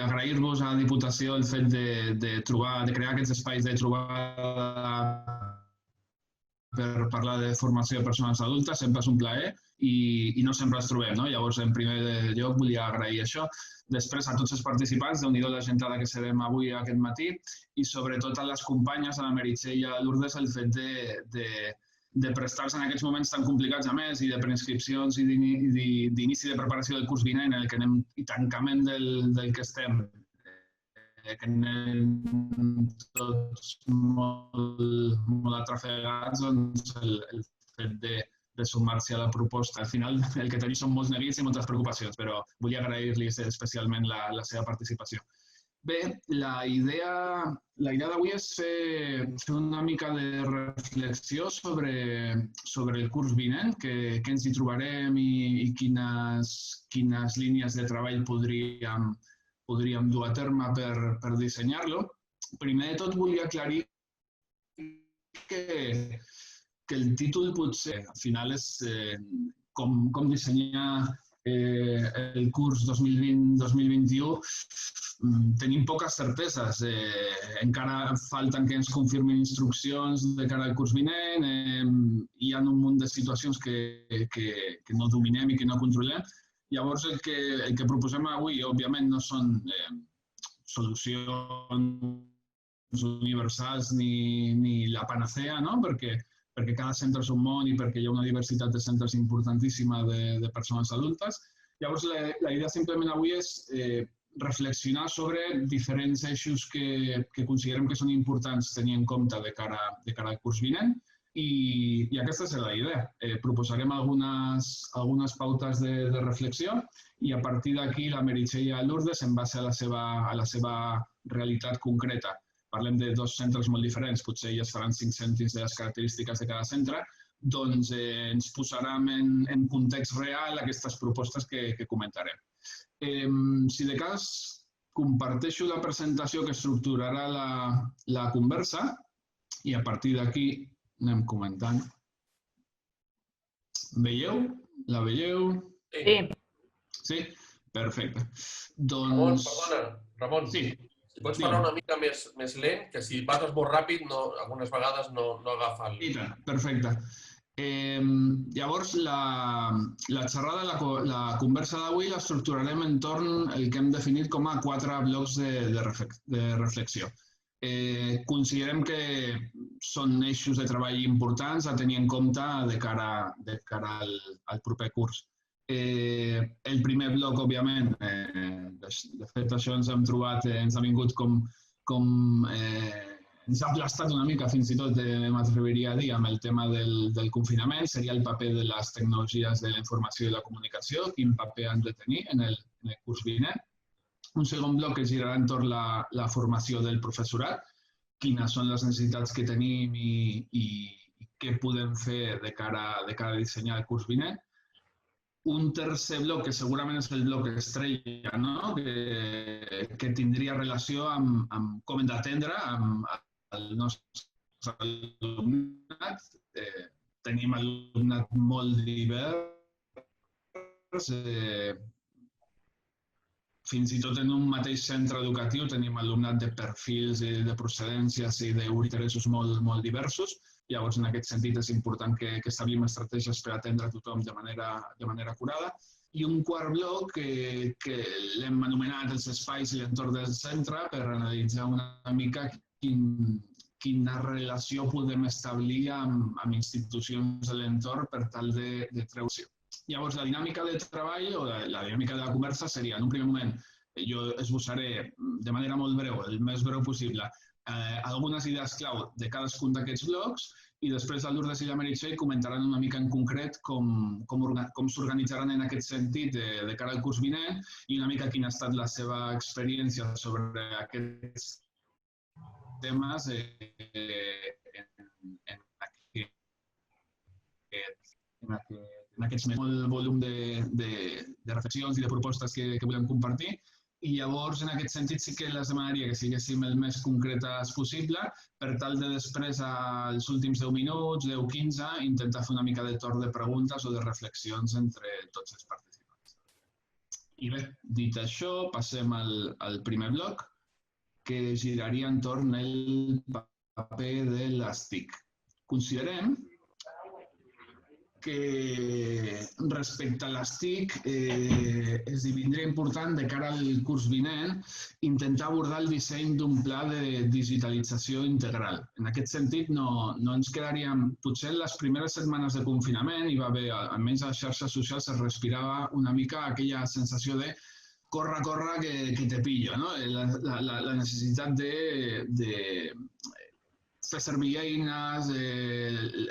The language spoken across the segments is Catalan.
agrair-vos a la Diputació el fet de crear aquests espais de trobada per parlar de formació de persones adultes, sempre és un plaer i no sempre els trobem, no? Llavors, en primer lloc, volia agrair això. Després, a tots els participants, déu-n'hi-do la gentada que serem avui aquest matí i sobretot a les companyes, a la Meritxell i a la Lourdes, el fet de prestar-se en aquests moments tan complicats, a més, i de preinscripcions i d'inici de preparació del curs vinent, en el que anem i tancament del que estem, que anem tots molt atrafegats, doncs el fet de sumar-se a la proposta. Al final, el que tenim són molts neguits i moltes preocupacions, però volia agrair-los especialment la seva participació. Bé, la idea d'avui és fer una mica de reflexió sobre el curs vinent, què ens hi trobarem i quines línies de treball podríem dur a terme per dissenyar-lo. Primer de tot, volia aclarir que el títol potser, al final, és com dissenyar el curs 2020-2021. Tenim poques certeses. Encara falten que ens confirmin instruccions de cara al curs vinent. Hi ha un munt de situacions que no dominem i que no controlem. Llavors, el que proposem avui, òbviament, no són solucions universals ni la panacea, no? Perquè cada centre és un món i perquè hi ha una diversitat de centres importantíssima de persones adultes. Llavors, la idea simplement avui és reflexionar sobre diferents eixos que considerem que són importants tenir en compte de cara al curs vinent i aquesta és la idea. Proposarem algunes pautes de reflexió i a partir d'aquí la Meritxell i la Lourdes, en base a la seva realitat concreta, parlem de dos centres molt diferents, potser ja es faran 5 cèntims de les característiques de cada centre, doncs ens posarem en context real aquestes propostes que comentarem. Si de cas, comparteixo la presentació que estructurarà la conversa i a partir d'aquí anem comentant. Veieu? La veieu? Sí. Sí? Perfecte. Ramon, perdona, Ramon. Sí. Si pots parlar una mica més lent, que si parles molt ràpid, algunes vegades no agafa el... Perfecte. Llavors, la xerrada, la conversa d'avui l'estructurarem entorn el que hem definit com a 4 blocs de reflexió. Considerem que són eixos de treball importants a tenir en compte de cara al proper curs. El primer bloc, òbviament, de fet això ens hem trobat, ens ha vingut ens ha aplastat una mica, fins i tot m'atreviria a dir, amb el tema del confinament, seria el paper de les tecnologies de la informació i la comunicació, quin paper han de tenir en el curs vinent. Un segon bloc que girarà entorn la formació del professorat, quines són les necessitats que tenim i què podem fer de cara a dissenyar el curs vinent. Un tercer bloc, que segurament és el bloc estrella, que tindria relació amb com hem d'atendre el nostre alumnat. Tenim alumnat molt divers, fins i tot en un mateix centre educatiu tenim alumnat de perfils i de procedències i d'interessos molt diversos. Llavors, en aquest sentit, és important que establim estratègies per atendre tothom de manera acurada. I un quart bloc que l'hem anomenat els espais i l'entorn del centre per analitzar una mica quina relació podem establir amb institucions de l'entorn per tal de treure-ho. Llavors, la dinàmica de treball o la dinàmica de la conversa seria, en un primer moment, jo esbossaré de manera molt breu, el més breu possible, algunes idees clau de cadascun d'aquests blocs i després la Lourdes i la Meritxell comentaran una mica en concret com s'organitzaran en aquest sentit de cara al curs vinent i una mica quina ha estat la seva experiència sobre aquests temes en aquests mesos. Molt volum de reflexions i de propostes que volem compartir. I llavors, en aquest sentit, sí que les demanaria que siguéssim el més concretes possible per tal de després, als últims 10 minuts, 10-15, intentar fer una mica de torn de preguntes o de reflexions entre tots els participants. I bé, dit això, passem al primer bloc, que giraria entorn el paper de les TIC. Considerem que respecte a les TIC esdevindria important de cara al curs vinent intentar abordar el disseny d'un pla de digitalització integral. En aquest sentit, no ens quedaríem... Potser en les primeres setmanes de confinament hi va haver, almenys a les xarxes socials, es respirava una mica aquella sensació de corre, corre, que te pillo, no? La necessitat de fer servir eines,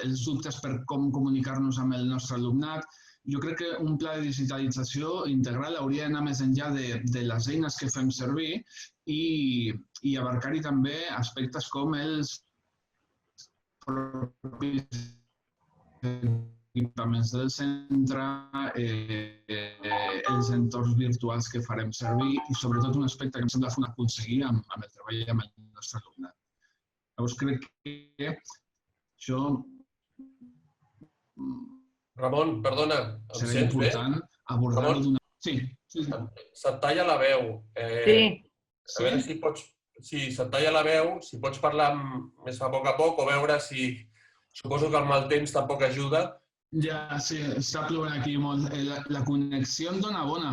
els dubtes per com comunicar-nos amb el nostre alumnat. Jo crec que un pla de digitalització integral hauria d'anar més enllà de les eines que fem servir i abarcar-hi també aspectes com els propis equipaments del centre, els entorns virtuals que farem servir i sobretot un aspecte que em sembla fonamental aconseguir amb el treball amb el nostre alumnat. Llavors crec que això... Ramon, perdona, em serà sents bé? important abordar-ho d'una... Sí. Se't talla la veu. Sí. A veure si pots... Sí, se't talla la veu, si pots parlar més a poc o veure si... Suposo que el mal temps tampoc ajuda. Ja, sí, està plovent aquí molt. La connexió em dona bona.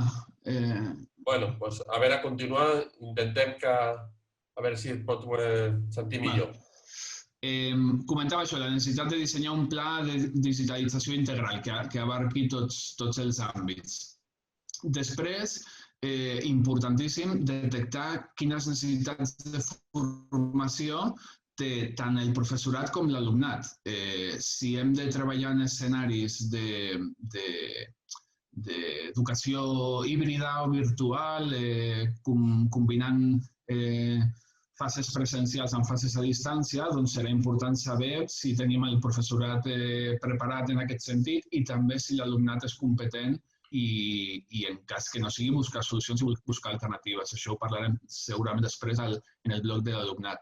Bueno, doncs a veure, continua. Intentem que... A veure si et pot sentir millor. Comentava això, la necessitat de dissenyar un pla de digitalització integral que abarqui tots els àmbits. Després, importantíssim, detectar quines necessitats de formació té tant el professorat com l'alumnat. Si hem de treballar en escenaris d'educació híbrida o virtual, combinant fases presencials amb fases a distància, doncs serà important saber si tenim el professorat preparat en aquest sentit i també si l'alumnat és competent i en cas que no sigui, buscar solucions i buscar alternatives. Això ho parlarem segurament després en el bloc de l'alumnat.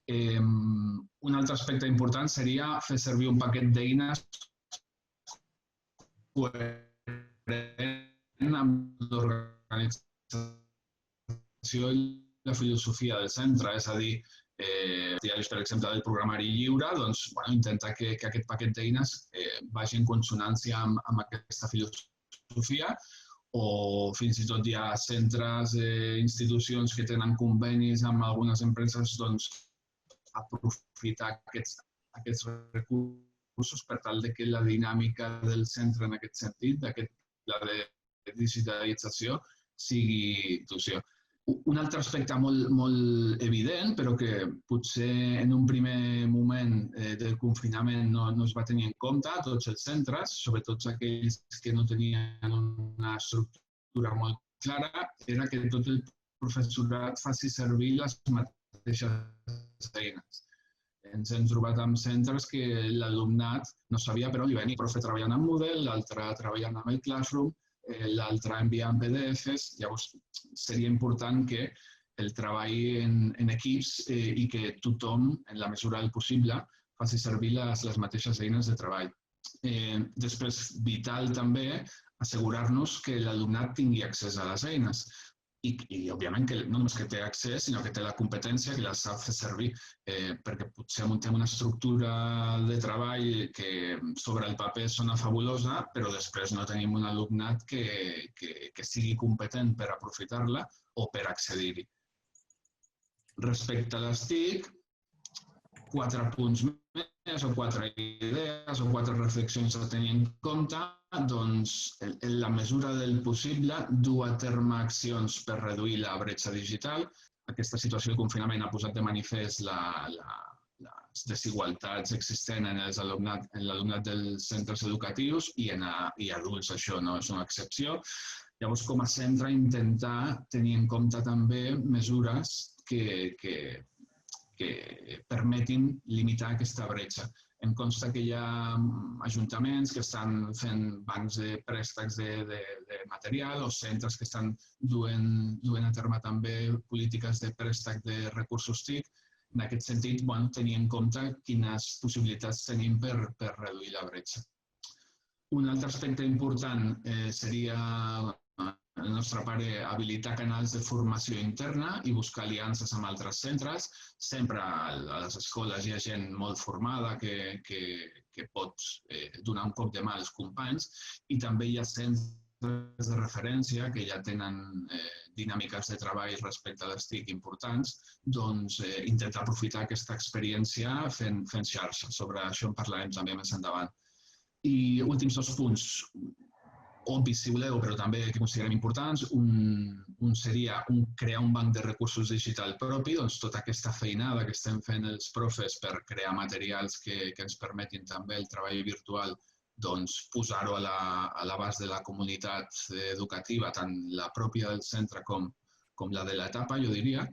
Un altre aspecte important seria fer servir un paquet d'eines coherent amb l'organització i la filosofia del centre, és a dir, per exemple, del programari lliure, doncs, intentar que aquest paquet d'eines vagi en consonància amb aquesta filosofia o fins i tot hi ha centres, institucions que tenen convenis amb algunes empreses, doncs, aprofitar aquests recursos per tal que la dinàmica del centre en aquest sentit, d'aquest pla de digitalització, sigui inclusió. Un altre aspecte molt evident, però que potser en un primer moment del confinament no es va tenir en compte a tots els centres, sobretot aquells que no tenien una estructura molt clara, era que tot el professorat faci servir les mateixes eines. Ens hem trobat amb centres que l'alumnat no sabia per on li venia. El profe treballant amb Moodle, l'altre treballant amb el Classroom, l'altre enviant PDFs. Llavors, seria important que el treball en equips i que tothom, en la mesura del possible, faci servir les mateixes eines de treball. Després, vital també assegurar-nos que l'alumnat tingui accés a les eines. I òbviament, no només que té accés, sinó que té la competència, que la sap fer servir, perquè potser muntem una estructura de treball que sobre el paper sona fabulosa, però després no tenim un alumnat que sigui competent per aprofitar-la o per accedir-hi. Respecte a les TIC, 4 punts més o 4 idees o 4 reflexions a tenir en compte. Doncs, en la mesura del possible, dur a terme accions per reduir la bretxa digital. Aquesta situació de confinament ha posat de manifest les desigualtats existents en l'alumnat dels centres educatius i adults, això no és una excepció. Llavors, com a centre, intentar tenir en compte també mesures que permetin limitar aquesta bretxa. Em consta que hi ha ajuntaments que estan fent bancs de préstecs de material o centres que estan duent a terme també polítiques de préstec de recursos TIC. En aquest sentit, tenir en compte quines possibilitats tenim per reduir la bretxa. Un altre aspecte important seria el nostre pare, habilitar canals de formació interna i buscar aliances amb altres centres. Sempre a les escoles hi ha gent molt formada que pot donar un cop de mà als companys i també hi ha centres de referència que ja tenen dinàmiques de treball respecte a les TIC importants, doncs intentar aprofitar aquesta experiència fent xarxa. Sobre això en parlarem també més endavant. I últims 2 punts, obvis si voleu, però també que considerem importants. Un seria crear un banc de recursos digital propi, doncs tota aquesta feinada que estem fent els profes per crear materials que ens permetin també el treball virtual, doncs posar-ho a l'abast de la comunitat educativa, tant la pròpia del centre com la de l'etapa, jo diria.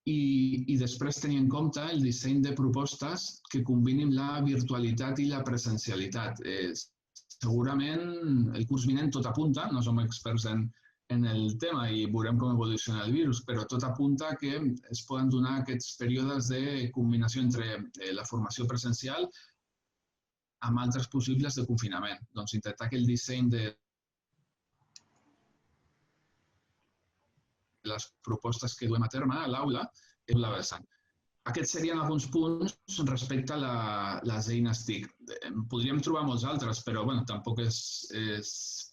I després tenir en compte el disseny de propostes que combinin la virtualitat i la presencialitat. Segurament el curs vinent tot apunta, no som experts en el tema i veurem com evoluciona el virus, però tot apunta que es poden donar aquests períodes de combinació entre la formació presencial amb altres possibles de confinament. Doncs intentar que el disseny de les propostes que duem a terme a l'aula és la vessant. Aquests serien alguns punts respecte a les eines TIC. Podríem trobar molts altres, però tampoc és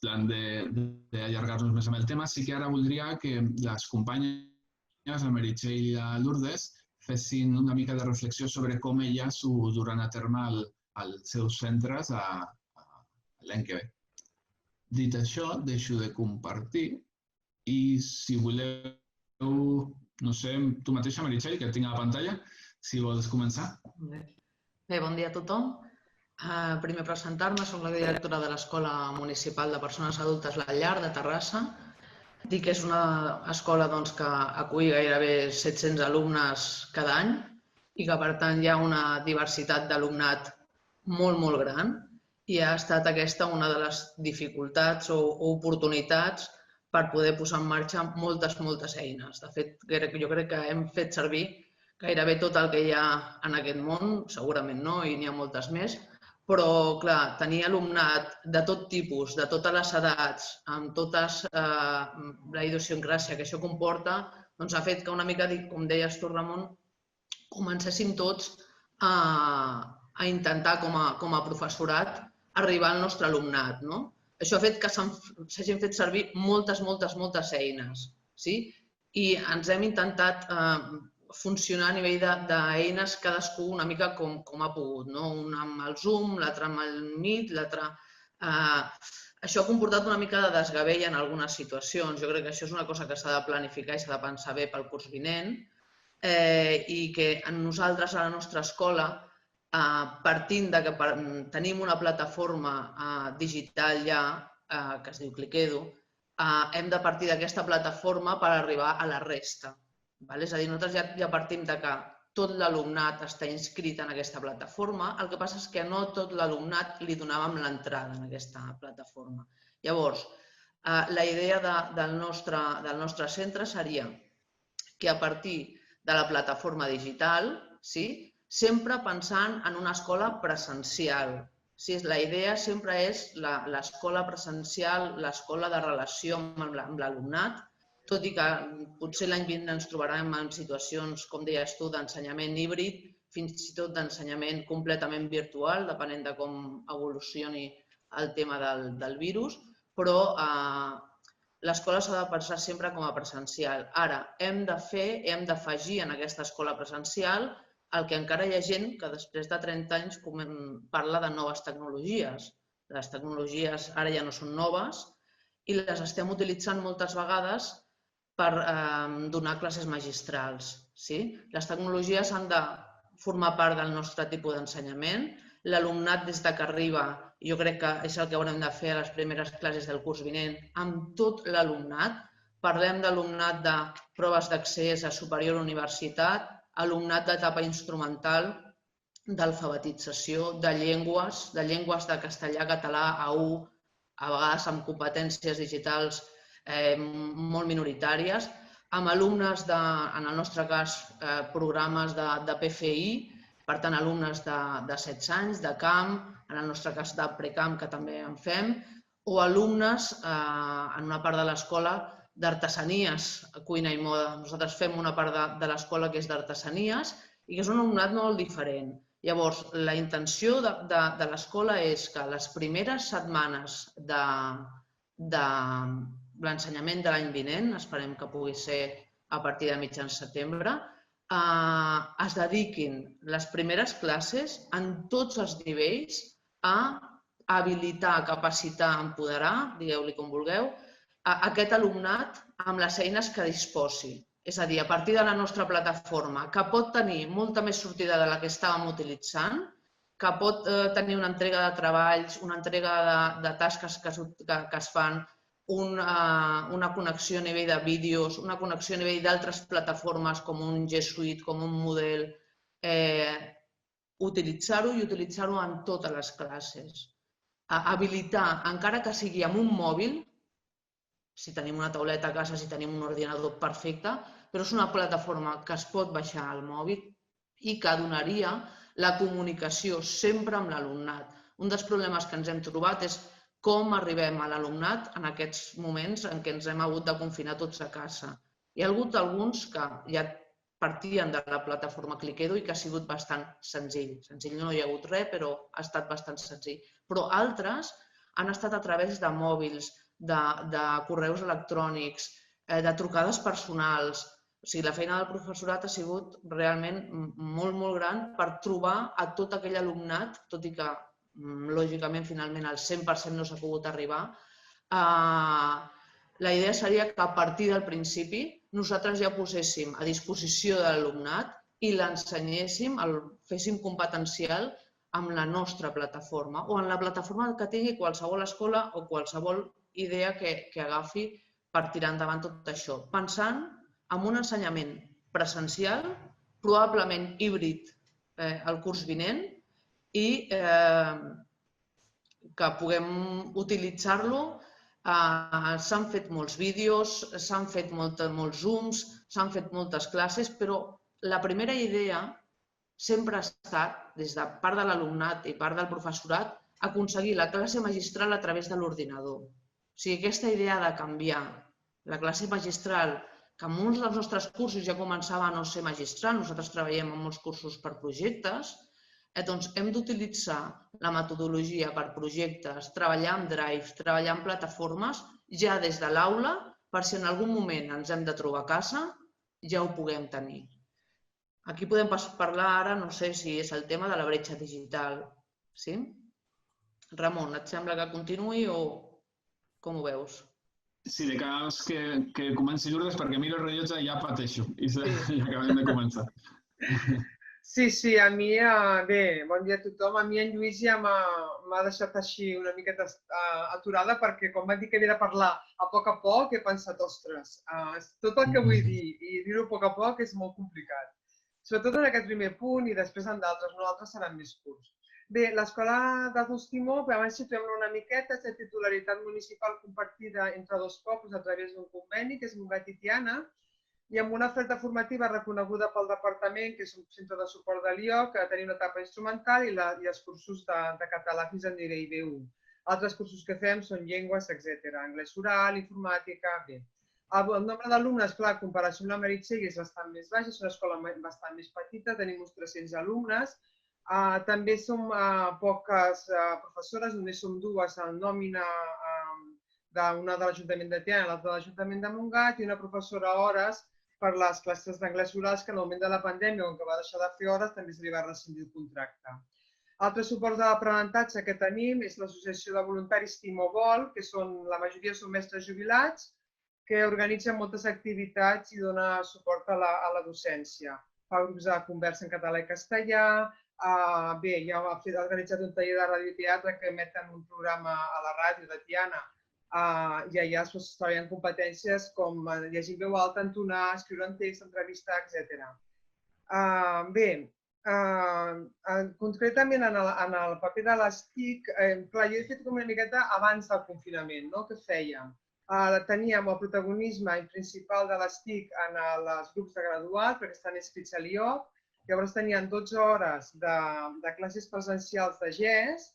plan d'allargar-nos més amb el tema. Sí que ara voldria que les companyes, la Meritxell i la Lourdes, fessin una mica de reflexió sobre com elles ho duran a terme als seus centres l'any que ve. Dit això, deixo de compartir i si voleu, no sé, tu mateixa, Meritxell, que et tinc a la pantalla, si vols començar. Bé, bon dia a tothom. Primer presentar-me, soc la directora de l'Escola Municipal de Persones Adultes La Llar de Terrassa. Dic que és una escola que acull gairebé 700 alumnes cada any i que, per tant, hi ha una diversitat d'alumnat molt, molt gran i ha estat aquesta una de les dificultats o oportunitats per poder posar en marxa moltes eines. De fet, jo crec que hem fet servir gairebé tot el que hi ha en aquest món, segurament no, i n'hi ha moltes més, però, clar, tenir alumnat de tot tipus, de totes les edats, amb tota la idiosincràsia que això comporta, doncs ha fet que una mica, com deies tu, Ramon, comencéssim tots a intentar, com a professorat, arribar al nostre alumnat. Això ha fet que s'hagin fet servir moltes eines. I ens hem intentat funcionar a nivell d'eines cadascú una mica com ha pogut. Un amb el Zoom, l'altre amb el Meet, l'altre... Això ha comportat una mica de desgavell en algunes situacions. Jo crec que això és una cosa que s'ha de planificar i s'ha de pensar bé pel curs vinent i que nosaltres a la nostra escola, partint que tenim una plataforma digital ja, que es diu Cliquedu, hem de partir d'aquesta plataforma per arribar a la resta. És a dir, nosaltres ja partim que tot l'alumnat està inscrit en aquesta plataforma, el que passa és que no tot l'alumnat li donàvem l'entrada en aquesta plataforma. Llavors, la idea del nostre centre seria que a partir de la plataforma digital, sempre pensant en una escola presencial. La idea sempre és l'escola presencial, l'escola de relació amb l'alumnat, tot i que potser l'any vinent ens trobarem en situacions, com deies tu, d'ensenyament híbrid, fins i tot d'ensenyament completament virtual, depenent de com evolucioni el tema del virus, però l'escola s'ha de pensar sempre com a presencial. Ara, hem d'afegir en aquesta escola presencial el que encara hi ha gent que després de 30 anys parla de noves tecnologies. Les tecnologies ara ja no són noves i les estem utilitzant moltes vegades per donar classes magistrals. Les tecnologies han de formar part del nostre tipus d'ensenyament. L'alumnat, des que arriba, jo crec que és el que haurem de fer a les primeres classes del curs vinent, amb tot l'alumnat. Parlem d'alumnat de proves d'accés a superior universitat, alumnat d'etapa instrumental, d'alfabetització, de llengües de castellà, català, A1, a vegades amb competències digitals molt minoritàries, amb alumnes, en el nostre cas, programes de PFI, per tant, alumnes de 16 anys, de camp, en el nostre cas de precamp, que també en fem, o alumnes en una part de l'escola d'artesanies, cuina i moda. Nosaltres fem una part de l'escola que és d'artesanies i que és un alumnat molt diferent. Llavors, la intenció de l'escola és que les primeres setmanes de l'ensenyament de l'any vinent, esperem que pugui ser a partir de mitjans setembre, es dediquin les primeres classes en tots els nivells a habilitar, capacitar, empoderar, digueu-li com vulgueu, aquest alumnat amb les eines que disposi. És a dir, a partir de la nostra plataforma, que pot tenir molta més sortida de la que estàvem utilitzant, que pot tenir una entrega de treballs, una entrega de tasques que es fan, una connexió a nivell de vídeos, una connexió a nivell d'altres plataformes com un G Suite, com un model, utilitzar-ho i utilitzar-ho en totes les classes. Habilitar, encara que sigui amb un mòbil, si tenim una tauleta a casa, si tenim un ordinador perfecte, però és una plataforma que es pot baixar al mòbil i que donaria la comunicació sempre amb l'alumnat. Un dels problemes que ens hem trobat és com arribem a l'alumnat en aquests moments en què ens hem hagut de confinar tots a casa. Hi ha hagut alguns que ja partien de la plataforma Cliquedo i que ha sigut bastant senzill. Senzill no hi ha hagut res, però ha estat bastant senzill. Però altres han estat a través de mòbils, de correus electrònics, de trucades personals. O sigui, la feina del professorat ha sigut realment molt, molt gran per trobar a tot aquell alumnat, tot i que, lògicament, finalment al 100% no s'ha pogut arribar. La idea seria que a partir del principi nosaltres ja poséssim a disposició de l'alumnat i l'ensenyéssim, el féssim competencial amb la nostra plataforma o en la plataforma que tingui qualsevol escola o qualsevol idea que agafi per tirar endavant tot això. Pensant en un ensenyament presencial, probablement híbrid el curs vinent i que puguem utilitzar-lo. S'han fet molts vídeos, s'han fet molts zooms, s'han fet moltes classes, però la primera idea sempre ha estat, des de part de l'alumnat i part del professorat, aconseguir la classe magistral a través de l'ordinador. O sigui, aquesta idea de canviar la classe magistral, que en molts dels nostres cursos ja començava a no ser magistral, nosaltres treballem en molts cursos per projectes, doncs hem d'utilitzar la metodologia per projectes, treballar amb Drive, treballar amb plataformes, ja des de l'aula, per si en algun moment ens hem de trobar a casa, ja ho puguem tenir. Aquí podem parlar ara, no sé si és el tema de la bretxa digital. Sí? Ramon, et sembla que continuï o com ho veus? Sí, de cas que comenci Lourdes, perquè miro el rellotge i ja pateixo, i acabem de començar. Sí, a mi, bé, bon dia a tothom. A mi en Lluís ja m'ha deixat així una miqueta aturada perquè quan m'ha dit que havia de parlar a poc he pensat, ostres, tot el que vull dir i dir-ho a poc és molt complicat. Sobretot en aquest primer punt i després en d'altres, no, altres seran més curts. Bé, l'Escola d'Adults Timó, abans situem-la una miqueta, és de titularitat municipal compartida entre dos pobles a través d'un conveni, que és Montgat i Tiana, i amb una oferta formativa reconeguda pel departament, que és un centre de suport de l'IOC, que tenim una etapa instrumental i els cursos de català fins al nivell B1. Altres cursos que fem són llengües, etc. Anglès oral, informàtica, bé. El nombre d'alumnes, clar, en comparació amb la Meritxell, és bastant més baix, és una escola bastant més petita, tenim uns 300 alumnes. També som poques professores, només som dues en nòmina, una de l'Ajuntament de Tiana i l'altra de l'Ajuntament de Montgat, i una professora a hores per les classes d'anglès orals, que en el moment de la pandèmia, on va deixar de fer hores, també se li va rescindir el contracte. Altres suports de l'aprenentatge que tenim és l'Associació de Voluntaris Timó Vol, que la majoria són mestres jubilats, que organitzen moltes activitats i dona suport a la docència. Fa grups de conversa en català i castellà, bé, ja ha organitzat un taller de ràdio i teatre que emeten un programa a la ràdio de Tiana, i allà es treballen competències com llegir veu alta, entonar, escriure en text, entrevistar, etc. Bé, concretament en el paper de les TIC, clar, jo he fet com una miqueta abans del confinament, no? Què fèiem? Teníem el protagonisme principal de les TIC en els grups de graduat, perquè estan inscrits a l'IOC, llavors tenien 12 hores de classes presencials de GES,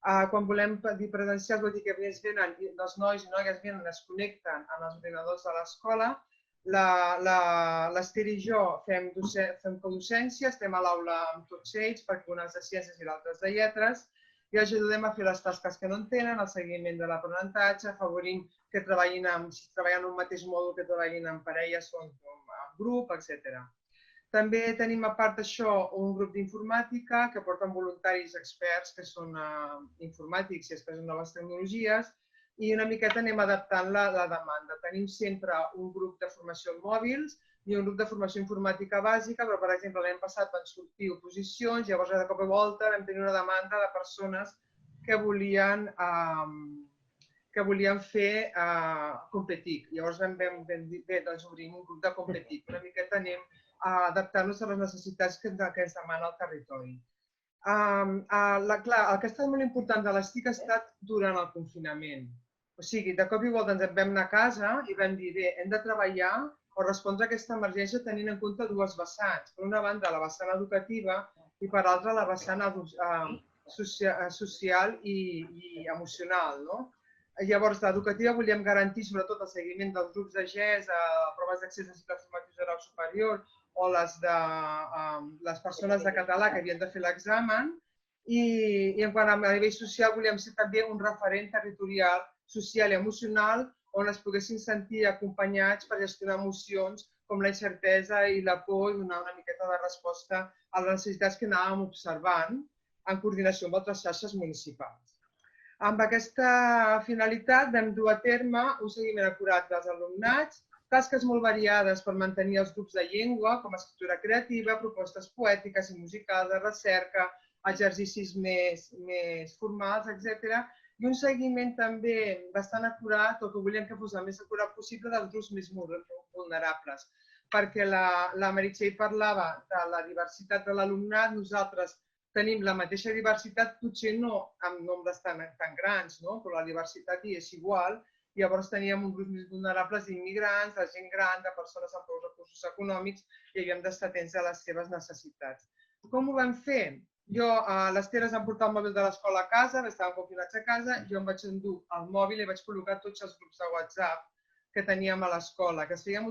Quan volem dir presencials vol dir que més venen, els nois i noies venen, es connecten amb els ordinadors de l'escola. L'Ester i jo fem codocència, estem a l'aula amb tots ells, perquè un és de ciències i l'altre és de lletres, i els ajudem a fer les tasques que no en tenen, el seguiment de l'aprenentatge, afavorint que treballin si treballen en un mateix mòdul, que treballin en parelles o en grup, etc. També tenim, a part d'això, un grup d'informàtica que porten voluntaris experts que són informàtics i experts en noves tecnologies i una miqueta anem adaptant la demanda. Tenim sempre un grup de formació en mòbils i un grup de formació informàtica bàsica, però, per exemple, l'any passat van sortir oposicions, llavors de cop i volta vam tenir una demanda de persones que volien fer competir. Llavors vam dir, bé, doncs obrim un grup de competir. Una miqueta anem a adaptar-nos a les necessitats que ens demana el territori. Clar, el que ha estat molt important de l'ESTIC ha estat durant el confinament. O sigui, de cop i volta ens vam anar a casa i vam dir, bé, hem de treballar o respondre a aquesta emergència tenint en compte dues vessants. Per una banda, la vessant educativa i per l'altra, la vessant social i emocional. Llavors, l'educativa volíem garantir sobretot el seguiment dels grups de GES, proves d'accés a cicles formatius de grau superior o les persones de català que havien de fer l'examen. I en quant a nivell social volíem ser també un referent territorial, social i emocional on es poguessin sentir acompanyats per gestionar emocions com la incertesa i la por i donar una miqueta de resposta a les necessitats que anàvem observant en coordinació amb altres xarxes municipals. Amb aquesta finalitat vam dur a terme un seguiment acurat dels alumnats, tasques molt variades per mantenir els grups de llengua, com escriptura creativa, propostes poètiques i musicals, de recerca, exercicis més formals, etc. I un seguiment també bastant acurat, o que volíem que fos el més acurat possible, dels grups més vulnerables. Perquè la Meritxell parlava de la diversitat de l'alumnat, nosaltres tenim la mateixa diversitat, potser no amb nombres tan grans, però la diversitat hi és igual. Llavors teníem un grup més vulnerables d'immigrants, de gent gran, de persones amb pocs recursos econòmics i havíem d'estar atents a les seves necessitats. Com ho vam fer? L'Ester es va portar el mòbil de l'escola a casa, estàvem confinats a casa, jo em vaig endur el mòbil i vaig col·locar tots els grups de WhatsApp que teníem a l'escola, que es feien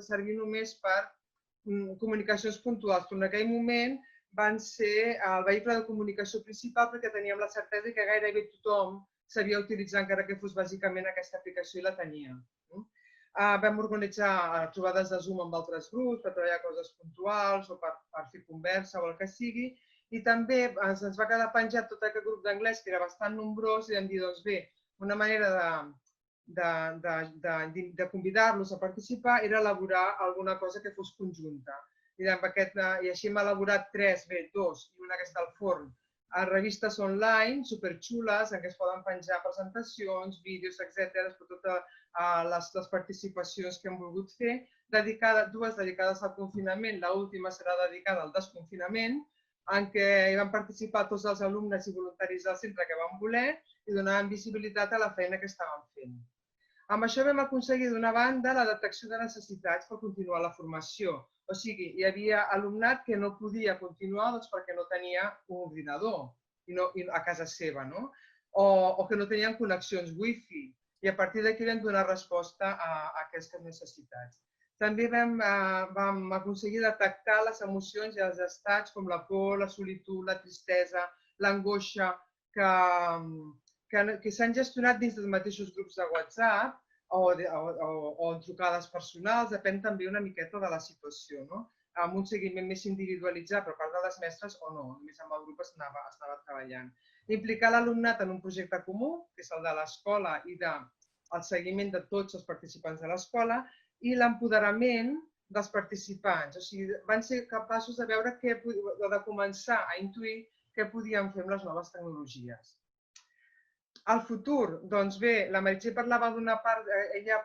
servir només per comunicacions puntuals, però en aquell moment van ser el vehicle de comunicació principal perquè teníem la certesa que gairebé tothom sabia utilitzar, encara que fos bàsicament aquesta aplicació i la tenia. Vam organitzar trobades de Zoom amb altres grups per treballar coses puntuals o per fer conversa o el que sigui. I també ens va quedar penjat tot aquest grup d'anglès, que era bastant nombrós, i vam dir, doncs bé, una manera de convidar-los a participar era elaborar alguna cosa que fos conjunta. I així hem elaborat dos i una que està al forn, revistes online superxules en què es poden penjar presentacions, vídeos, etc. per totes les participacions que hem volgut fer, dues dedicades al confinament, l'última serà dedicada al desconfinament, en què hi van participar tots els alumnes i voluntaris del centre que van voler i donaven visibilitat a la feina que estàvem fent. Amb això vam aconseguir, d'una banda, la detecció de necessitats per continuar la formació. O sigui, hi havia alumnat que no podia continuar perquè no tenia un ordinador a casa seva, o que no tenien connexions wifi, i a partir d'aquí vam donar resposta a aquestes necessitats. També vam aconseguir detectar les emocions i els estats com la por, la solitud, la tristesa, l'angoixa, que s'han gestionat dins dels mateixos grups de WhatsApp o en trucades personals, depèn també una miqueta de la situació, amb un seguiment més individualitzat per part de les mestres o no, només amb el grup es anava treballant. Implicar l'alumnat en un projecte comú, que és el de l'escola i el seguiment de tots els participants de l'escola, i l'empoderament dels participants. O sigui, van ser capaços de veure de començar a intuir què podíem fer amb les noves tecnologies. El futur, doncs bé, la Meritxell parlava d'una part, ella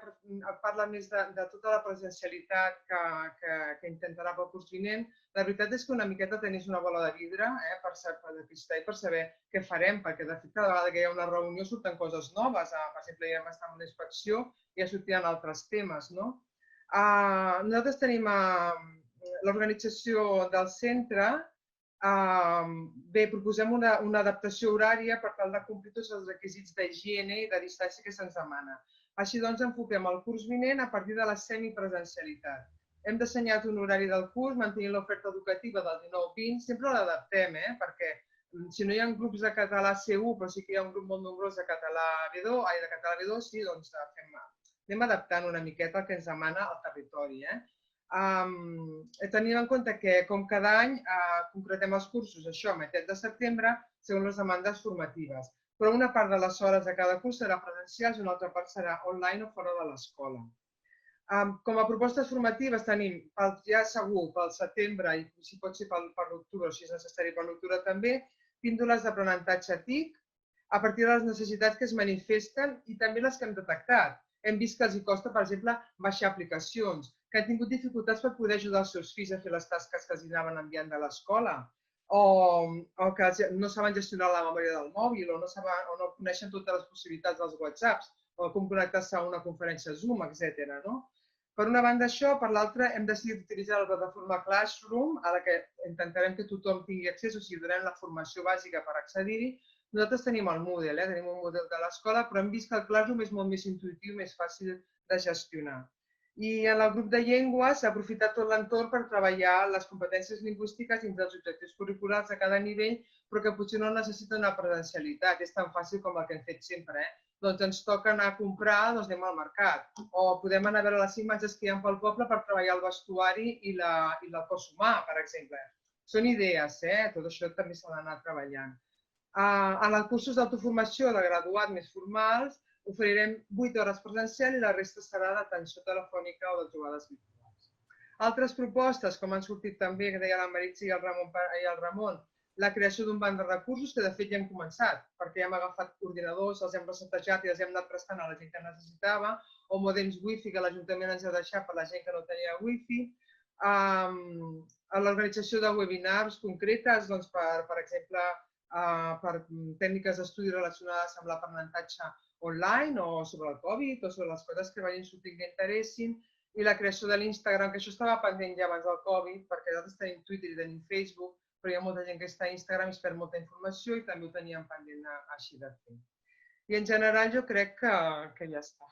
parla més de tota la presencialitat que intentarà pel curs vinent. La veritat és que una miqueta tenis una bola de vidre per despistar i per saber què farem, perquè de fet cada vegada que hi ha una reunió surten coses noves. Per exemple, ja vam estar en una inspecció i ja sortiran altres temes. Nosaltres tenim l'organització del centre, Bé, proposem una adaptació horària per tal de complir tots els requisits d'higiene i de distància que se'ns demana. Així doncs, enfoquem el curs vinent a partir de la semipresencialitat. Hem dissenyat un horari del curs, mantenint l'oferta educativa del 19-20, sempre l'adaptem, perquè si no hi ha grups de català C1, però sí que hi ha un grup molt nombrós de català B2, sí, doncs anem adaptant una miqueta el que ens demana el territori. Tenint en compte que, com cada any, concretem els cursos, això, a meitat de setembre, segons les demandes formatives. Però una part de les hores de cada curs serà presencial i una altra part serà online o fora de l'escola. Com a propostes formatives tenim, ja segur, pel setembre i si pot ser per l'octubre o si és necessari per l'octubre també, píndoles d'aprenentatge TIC a partir de les necessitats que es manifesten i també les que hem detectat. Hem vist que els costa, per exemple, baixar aplicacions, que han tingut dificultats per poder ajudar els seus fills a fer les tasques que els anaven enviant de l'escola, o que no saben gestionar la memòria del mòbil, o no coneixen totes les possibilitats dels WhatsApps, o com connectar-se a una conferència Zoom, etc. Per una banda això, per l'altra hem decidit utilitzar la plataforma Classroom, a la que intentarem que tothom tingui accés, o sigui, donem la formació bàsica per accedir-hi. Nosaltres tenim el Moodle, tenim un model de l'escola, però hem vist que el Classroom és molt més intuïtiu, més fàcil de gestionar. I en el grup de llengües s'ha aprofitat tot l'entorn per treballar les competències lingüístiques dins dels objectius curriculars de cada nivell, però que potser no necessiten una presencialitat. És tan fàcil com el que hem fet sempre. Doncs ens toca anar a comprar, doncs anem al mercat. O podem anar a veure les imatges que hi ha pel poble per treballar el vestuari i el cos humà, per exemple. Són idees, tot això també s'ha d'anar treballant. En els cursos d'autoformació de graduat més formals, oferirem 8 hores presencial i la resta serà d'atenció telefònica o de trobades virtuals. Altres propostes, com han sortit també, que deia la Maritza i el Ramon, la creació d'un banc de recursos, que de fet ja hem començat, perquè ja hem agafat ordinadors, els hem resetejat i els hem anat prestant a la gent que necessitava, o mòdems wifi que l'Ajuntament ens ha deixat per la gent que no tenia wifi, l'organització de webinars concretes, per exemple, per tècniques d'estudi relacionades amb l'aprenentatge online o sobre el Covid o sobre les coses que vagin sortint que interessin, i la creació de l'Instagram, que això estava pendent ja abans del Covid, perquè nosaltres tenim Twitter i tenim Facebook, però hi ha molta gent que està a Instagram i es perd molta informació i també ho teníem pendent així de fer. I en general jo crec que ja està.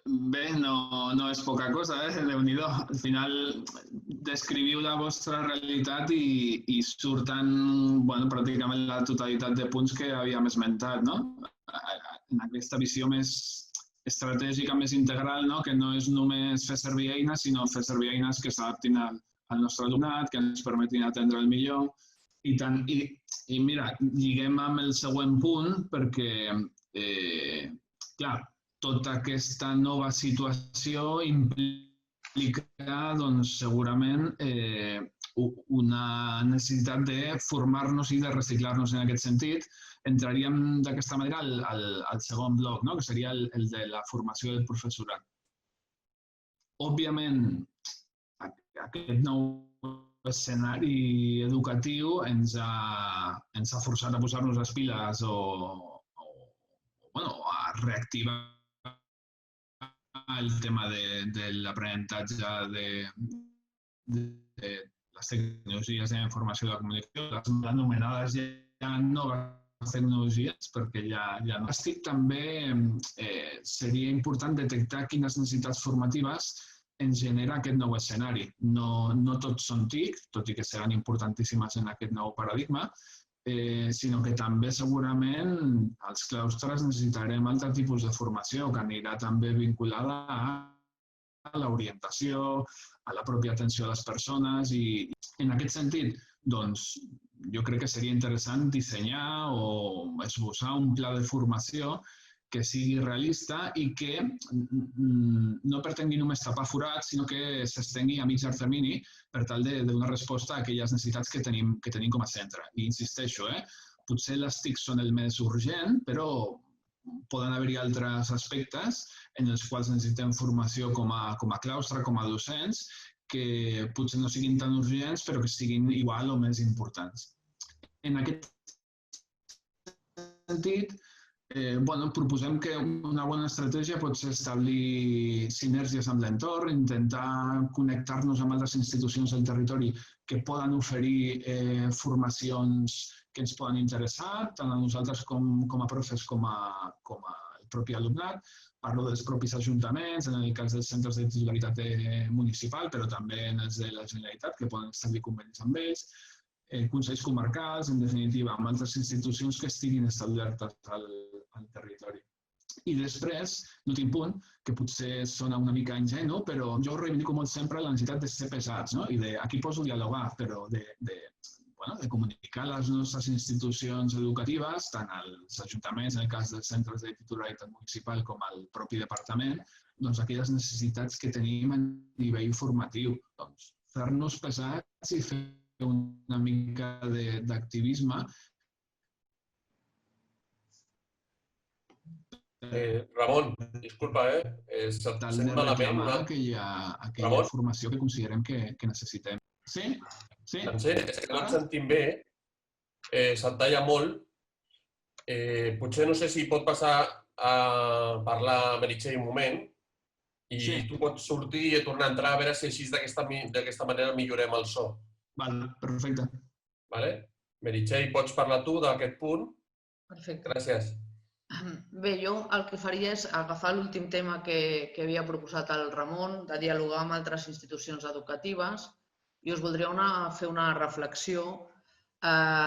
Bé, no és poca cosa, Déu-n'hi-do. Al final descriviu la vostra realitat i surten pràcticament la totalitat de punts que havíem esmentat, en aquesta visió més estratègica, més integral, que no és només fer servir eines, sinó fer servir eines que s'adaptin al nostre alumnat, que ens permetin atendre el millor. I mira, lliguem amb el següent punt perquè, clar, tota aquesta nova situació implica segurament una necessitat de formar-nos i de reciclar-nos en aquest sentit. Entraríem d'aquesta manera al segon bloc, que seria el de la formació del professorat. Òbviament, aquest nou escenari educatiu ens ha forçat a posar-nos les piles o a reactivar el tema de l'aprenentatge de les tecnologies de la informació i la comunicació, les anomenades ja noves tecnologies, perquè ja no. També seria important detectar quines necessitats formatives ens genera aquest nou escenari. No tots són TIC, tot i que seran importantíssimes en aquest nou paradigma, sinó que també segurament als claustres necessitarem altre tipus de formació que anirà també vinculada a l'orientació, a la pròpia atenció a les persones i en aquest sentit, doncs, jo crec que seria interessant dissenyar o esbossar un pla de formació que sigui realista i que no pretengui només tapar forats, sinó que s'estengui a mig termini per tal de donar resposta a aquelles necessitats que tenim com a centre. I insisteixo, potser les TIC són el més urgent, però poden haver-hi altres aspectes en els quals necessitem formació com a claustre, com a docents, que potser no siguin tan urgents, però que siguin igual o més importants. En aquest sentit, Proposem que una bona estratègia pot ser establir sinergies amb l'entorn, intentar connectar-nos amb altres institucions del territori que poden oferir formacions que ens poden interessar, tant a nosaltres com a profes com al propi alumnat. Parlo dels propis ajuntaments, en el cas dels centres de titularitat municipal, però també en els de la Generalitat, que poden establir convenis amb ells, consells comarcals, en definitiva, amb altres institucions que estiguin establertes al territori. I després, l'últim punt, que potser sona una mica ingenu, però jo reivindico molt sempre la necessitat de ser pesats, no? I aquí poso dialogar, però de comunicar a les nostres institucions educatives, tant als ajuntaments, en el cas dels centres de titularitat municipal, com al propi departament, doncs aquelles necessitats que tenim a nivell formatiu. Doncs fer-nos pesats i fer una mica d'activisme. Ramon, disculpa, Tal de reclamar aquella formació que considerem que necessitem. Sí? Sí? És que no et sentim bé, se't talla molt. Potser no sé si pot passar a parlar a Meritxell un moment i tu pots sortir i tornar a entrar a veure si així d'aquesta manera millorem el so. Val, perfecte. Meritxell, pots parlar tu d'aquest punt? Perfecte. Gràcies. Bé, jo el que faria és agafar l'últim tema que havia proposat el Ramon, de dialogar amb altres institucions educatives, i us voldria fer una reflexió.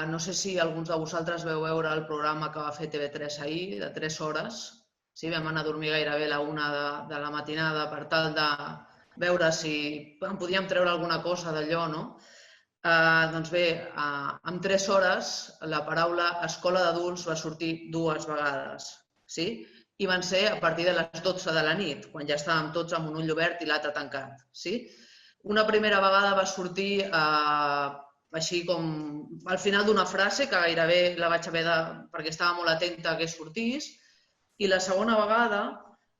No sé si alguns de vosaltres veu veure el programa que va fer TV3 ahir, de 3 hores. Vam anar a dormir gairebé a la 1 de la matinada per tal de veure si en podíem treure alguna cosa d'allò, no? Doncs bé, en 3 hores la paraula escola d'adults va sortir 2 vegades, sí? I van ser a partir de les 12 de la nit, quan ja estàvem tots amb un ull obert i l'altre tancat, sí? Una primera vegada va sortir així com al final d'una frase, que gairebé la vaig haver de... perquè estava molt atenta que sortís, i la segona vegada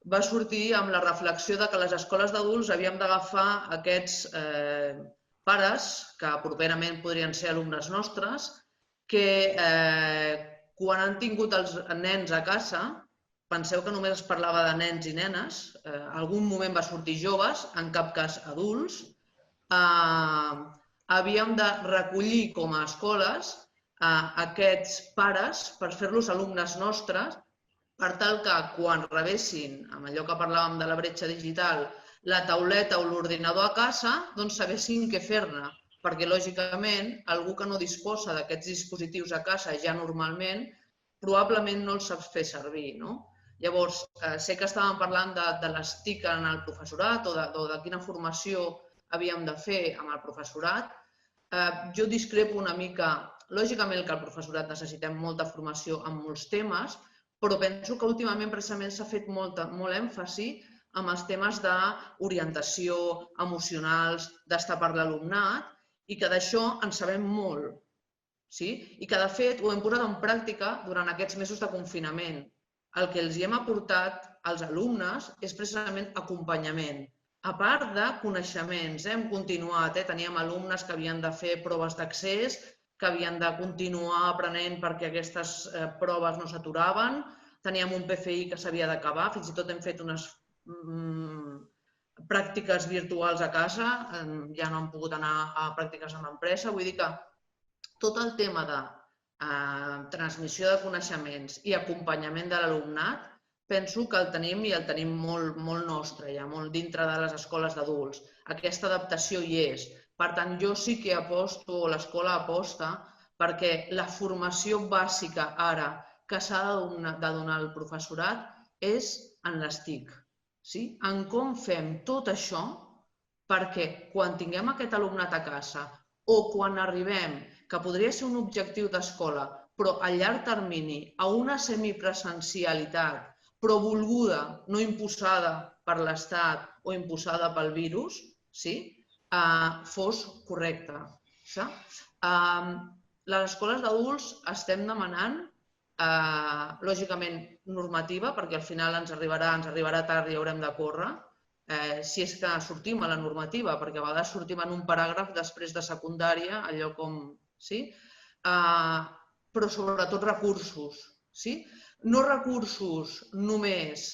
va sortir amb la reflexió de que les escoles d'adults havíem d'agafar aquests pares, que properament podrien ser alumnes nostres, que quan han tingut els nens a casa, penseu que només es parlava de nens i nenes, en algun moment va sortir joves, en cap cas adults, havíem de recollir com a escoles aquests pares per fer-los alumnes nostres, per tal que quan rebessin, amb allò que parlàvem de la bretxa digital, la tauleta o l'ordinador a casa, doncs sabessin què fer-ne, perquè lògicament algú que no disposa d'aquests dispositius a casa ja normalment, probablement no els sap fer servir, no? Llavors, sé que estàvem parlant de les TIC en el professorat o de quina formació havíem de fer amb el professorat. Jo discrepo una mica. Lògicament que el professorat necessitem molta formació en molts temes, però penso que últimament precisament s'ha fet molt èmfasi amb els temes d'orientació, emocionals, d'estar per l'alumnat, i que d'això en sabem molt. I que, de fet, ho hem posat en pràctica durant aquests mesos de confinament. El que els hem aportat als alumnes és precisament acompanyament. A part de coneixements, hem continuat, teníem alumnes que havien de fer proves d'accés, que havien de continuar aprenent perquè aquestes proves no s'aturaven, teníem un PFI que s'havia d'acabar, fins i tot hem fet unes pràctiques virtuals a casa, ja no hem pogut anar a pràctiques en l'empresa, vull dir que tot el tema de transmissió de coneixements i acompanyament de l'alumnat, penso que el tenim i el tenim molt nostre, ja molt dintre de les escoles d'adults. Aquesta adaptació hi és. Per tant, jo sí que aposto, o l'escola aposta, perquè la formació bàsica ara que s'ha de donar al professorat és en les TIC. En com fem tot això perquè quan tinguem aquest alumnat a casa o quan arribem, que podria ser un objectiu d'escola, però a llarg termini, a una semipresencialitat, però volguda, no imposada per l'Estat o imposada pel virus, fos correcta. Les escoles d'adults estem demanant, lògicament, normativa, perquè al final ens arribarà tard i haurem de córrer, si és que sortim a la normativa, perquè a vegades sortim en un paràgraf després de secundària, allò com... però sobretot recursos. No recursos només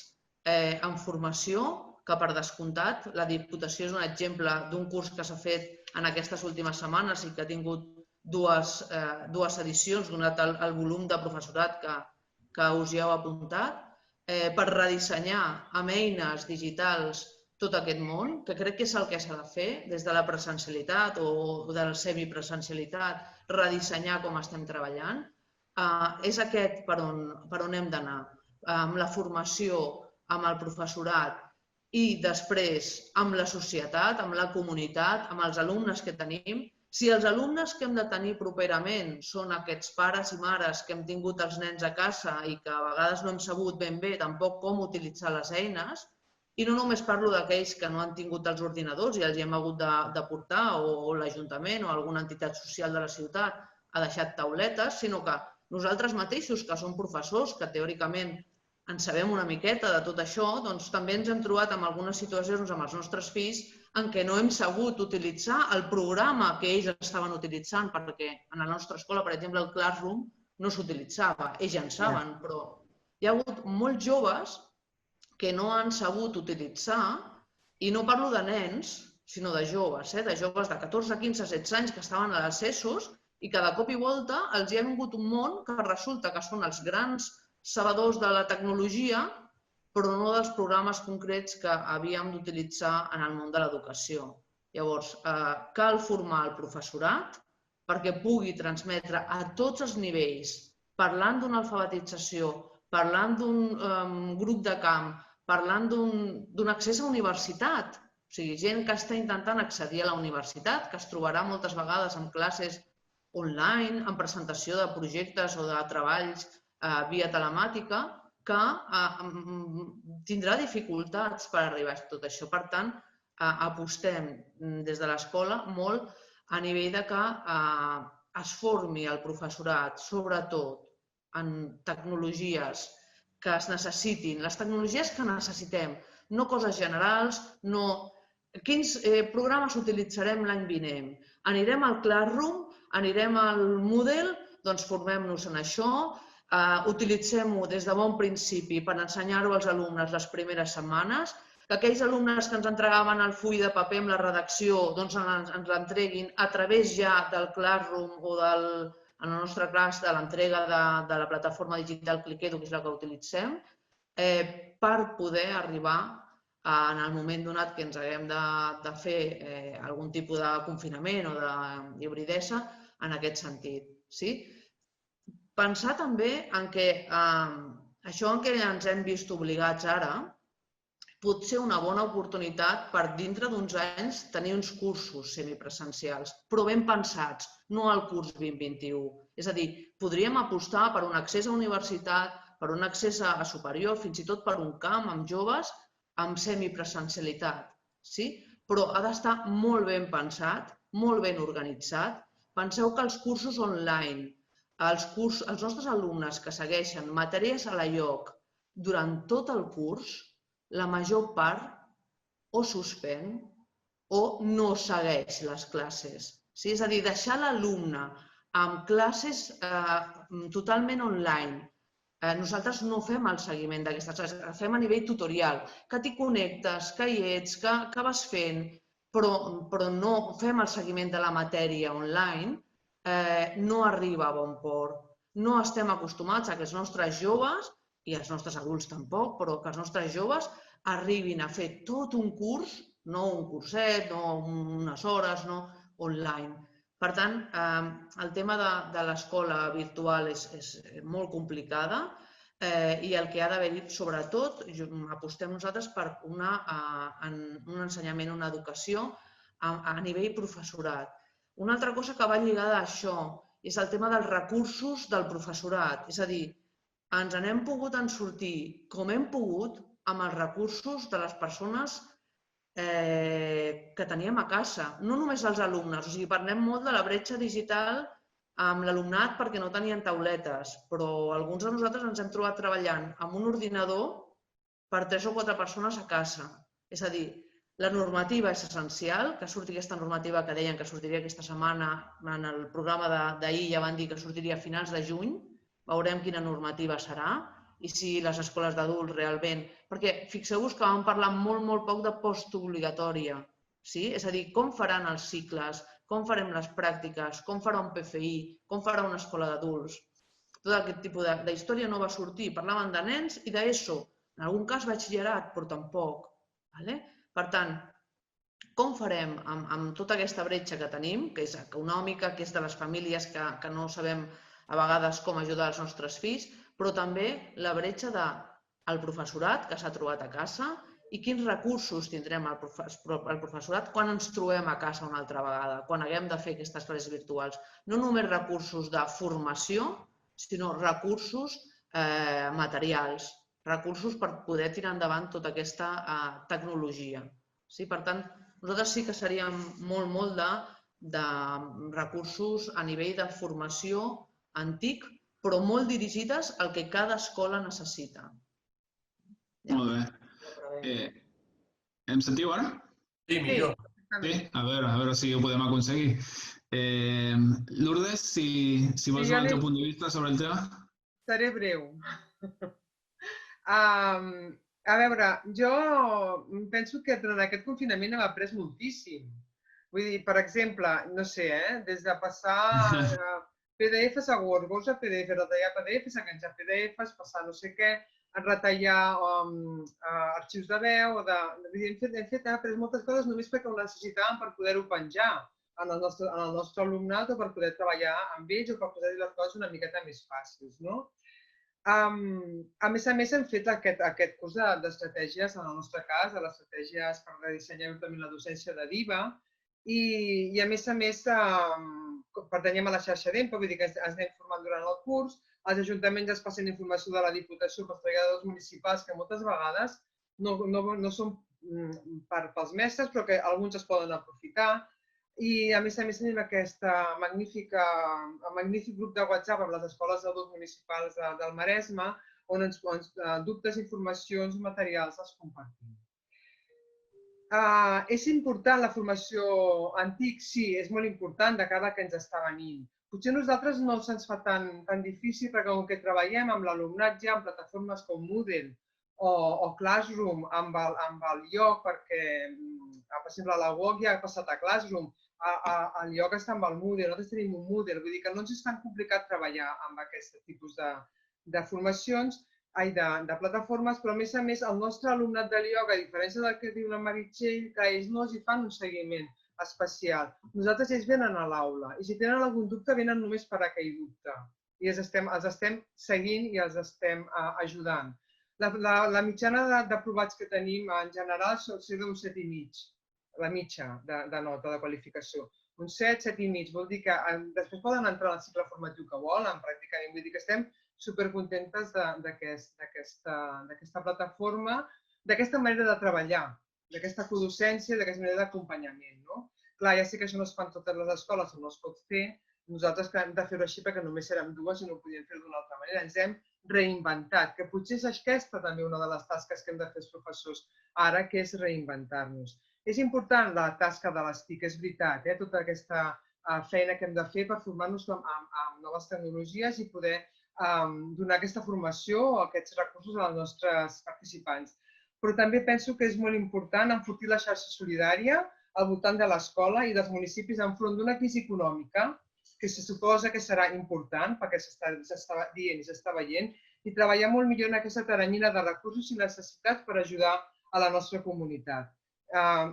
en formació, que per descomptat la Diputació és un exemple d'un curs que s'ha fet en aquestes últimes setmanes i que ha tingut dues edicions, donat el volum de professorat que us hi heu apuntat, per redissenyar amb eines digitals tot aquest món, que crec que és el que s'ha de fer des de la presencialitat o de la semipresencialitat, redissenyar com estem treballant. És aquest per on hem d'anar, amb la formació, amb el professorat i després amb la societat, amb la comunitat, amb els alumnes que tenim. Si els alumnes que hem de tenir properament són aquests pares i mares que hem tingut els nens a casa i que a vegades no hem sabut ben bé tampoc com utilitzar les eines, i no només parlo d'aquells que no han tingut els ordinadors i els hi hem hagut de portar o l'Ajuntament o alguna entitat social de la ciutat ha deixat tauletes, sinó que nosaltres mateixos, que som professors, que teòricament en sabem una miqueta de tot això, doncs també ens hem trobat en algunes situacions amb els nostres fills en què no hem sabut utilitzar el programa que ells estaven utilitzant, perquè en la nostra escola, per exemple, el Classroom no s'utilitzava, ells ja en saben, però hi ha hagut molts joves que no han sabut utilitzar, i no parlo de nens, sinó de joves de 14, 15, 16 anys que estaven a les ESOs i que de cop i volta els hi ha vingut un món que resulta que són els grans sabedors de la tecnologia, però no dels programes concrets que havíem d'utilitzar en el món de l'educació. Llavors, cal formar el professorat perquè pugui transmetre a tots els nivells, parlant d'una alfabetització, parlant d'un grup de camp, parlant d'un accés a universitat. O sigui, gent que està intentant accedir a la universitat, que es trobarà moltes vegades en classes online, en presentació de projectes o de treballs via telemàtica, que tindrà dificultats per arribar a tot això. Per tant, apostem des de l'escola molt a nivell de que es formi el professorat, sobretot en tecnologies que es necessitin, les tecnologies que necessitem, no coses generals, no quins programes utilitzarem l'any vinent. Anirem al Classroom, anirem al Moodle, doncs formem-nos en això, utilitzem-ho des de bon principi per ensenyar-ho als alumnes les primeres setmanes, que aquells alumnes que ens entregaven el full de paper amb la redacció doncs ens l'entreguin a través ja del Classroom o en el nostre cas de l'entrega de la plataforma digital Cliquedo, que és la que utilitzem, per poder arribar en el moment donat que ens haguem de fer algun tipus de confinament o d'hibridesa en aquest sentit. Pensar també en que això en què ens hem vist obligats ara pot ser una bona oportunitat per dintre d'uns anys tenir uns cursos semipresencials, però ben pensats, no al curs 2021. És a dir, podríem apostar per un accés a universitat, per un accés a superior, fins i tot per un camp amb joves amb semipresencialitat. Però ha d'estar molt ben pensat, molt ben organitzat. Penseu que els cursos online, els nostres alumnes que segueixen matèries a la IOC durant tot el curs, la major part o suspèn o no segueix les classes. És a dir, deixar l'alumne amb classes totalment online. Nosaltres no fem el seguiment d'aquestes classes, el fem a nivell tutorial, que t'hi connectes, que hi ets, que vas fent, però no fem el seguiment de la matèria online, no arriba a bon port. No estem acostumats a que els nostres joves, i els nostres adults tampoc, però que els nostres joves arribin a fer tot un curs, no un curset, no unes hores, no online. Per tant, el tema de l'escola virtual és molt complicada i el que ha d'haver-hi, sobretot, apostem nosaltres per un ensenyament, una educació a nivell professorat. Una altra cosa que va lligada a això és el tema dels recursos del professorat. És a dir, ens n'hem pogut sortir com hem pogut amb els recursos de les persones que teníem a casa. No només els alumnes, o sigui, parlem molt de la bretxa digital amb l'alumnat perquè no tenien tauletes, però alguns de nosaltres ens hem trobat treballant amb un ordinador per 3 o 4 persones a casa. És a dir, la normativa és essencial, que surti aquesta normativa que deien que sortiria aquesta setmana, en el programa d'ahir ja van dir que sortiria a finals de juny, veurem quina normativa serà, i si les escoles d'adults realment... Perquè fixeu-vos que vam parlar molt poc de postobligatòria. És a dir, com faran els cicles, com farem les pràctiques, com farà un PFI, com farà una escola d'adults. Tot aquest tipus d'història no va sortir. Parlaven de nens i d'ESO. En algun cas batxillerat, però tampoc. Per tant, com farem amb tota aquesta bretxa que tenim, que és econòmica, que és de les famílies que no sabem a vegades com ajudar els nostres fills, però també la bretxa del professorat que s'ha trobat a casa i quins recursos tindrem el professorat quan ens trobem a casa una altra vegada, quan haguem de fer aquestes classes virtuals. No només recursos de formació, sinó recursos materials, recursos per poder tirar endavant tota aquesta tecnologia. Per tant, nosaltres sí que seríem molt de recursos a nivell de formació antic, però molt dirigides al que cada escola necessita. Molt bé. Em sentiu ara? Sí, millor. Sí? A veure si ho podem aconseguir. Lourdes, si vols donar el teu punt de vista sobre el tema. Seré breu. A veure, jo penso que durant aquest confinament hem après moltíssim. Vull dir, per exemple, no sé, des de passar PDFs a Word, Word a PDF, retallar PDFs, a enganxar PDFs, passar no sé què, retallar arxius de veu, hem après moltes coses només perquè ho necessitàvem per poder-ho penjar en el nostre alumnat o per poder treballar amb ells o per poder-hi les coses una miqueta més fàcils, no? A més, hem fet aquest curs d'estratègies, en el nostre cas, de les estratègies per redissenyar també la docència de DIVA i, a més, pertanyem a la xarxa d'EMPA, vull dir que ens anem formant durant el curs, els ajuntaments ens passen informació de la Diputació pels treballadors municipals que moltes vegades no són pels mestres, però que alguns es poden aprofitar. I, a més, tenim aquest magnífic grup de WhatsApp amb les escoles d'adults municipals del Maresme, on dubtes, informacions, materials els compartim. És important la formació antic? Sí, és molt important de cara que ens està venint. Potser a nosaltres no se'ns fa tan difícil perquè com que treballem amb l'alumnat ja en plataformes com Moodle o Classroom amb el IOC, perquè, per exemple, la UOC ja ha passat a Classroom, el IOC està amb el Moodle, nosaltres tenim un Moodle, vull dir que no ens és tan complicat treballar amb aquest tipus de formacions, de plataformes, però a més, el nostre alumnat de l'IOC, a diferència del que diu la Meritxell, que ells no els fan un seguiment especial. Nosaltres ells venen a l'aula i si tenen algun dubte venen només per aquell dubte i els estem seguint i els estem ajudant. La mitjana d'aprovats que tenim en general són d'un 7,5, la mitja de nota de qualificació. Un 7, 7,5, vol dir que després poden entrar al cicle formatiu que volen, pràcticament. Vull dir que estem supercontentes d'aquesta plataforma, d'aquesta manera de treballar, d'aquesta codocència, d'aquesta manera d'acompanyament. Clar, ja sé que això no es fa en totes les escoles, no es pot fer. Nosaltres hem de fer-ho així perquè només érem dues i no ho podíem fer d'una altra manera. Ens hem reinventat, que potser és aquesta també una de les tasques que hem de fer els professors ara, que és reinventar-nos. És important la tasca de les TIC, és veritat, tota aquesta feina que hem de fer per formar-nos amb noves tecnologies i poder donar aquesta formació o aquests recursos als nostres participants. Però també penso que és molt important enfortir la xarxa solidària al voltant de l'escola i dels municipis enfront d'una crisi econòmica, que se suposa que serà important perquè s'està dient i s'està veient, i treballar molt millor en aquesta teranyina de recursos i necessitats per ajudar a la nostra comunitat.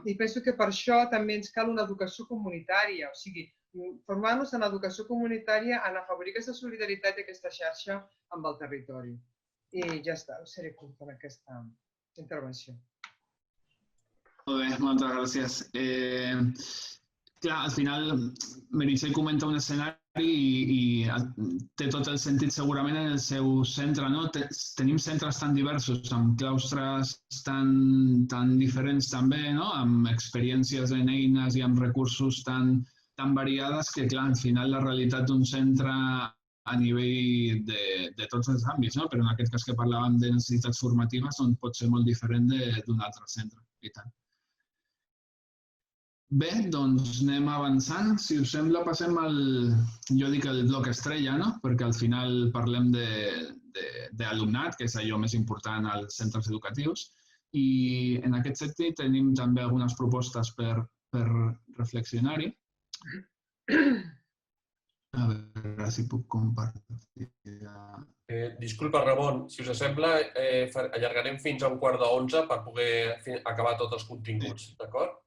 I penso que per això també ens cal una educació comunitària, o sigui, formar-nos en educació comunitària en afavorir aquesta solidaritat i aquesta xarxa amb el territori. I ja està, seré curta en aquesta intervenció. Molt bé, moltes gràcies. Clar, al final, Meritxell comenta un escenari i té tot el sentit segurament en el seu centre. Tenim centres tan diversos, amb claustres tan diferents també, amb experiències en eines i amb recursos tan variades que, clar, al final la realitat d'un centre a nivell de tots els àmbits, però en aquest cas que parlàvem de necessitats formatives pot ser molt diferent d'un altre centre. I tant. Bé, doncs anem avançant. Si us sembla, passem al, jo dic el bloc estrella, perquè al final parlem d'alumnat, que és allò més important als centres educatius. I en aquest sentit tenim també algunes propostes per reflexionar-hi. A veure si puc compartir. Disculpa, Ramon, si us sembla, allargarem fins a 11:15 per poder acabar tots els continguts, d'acord?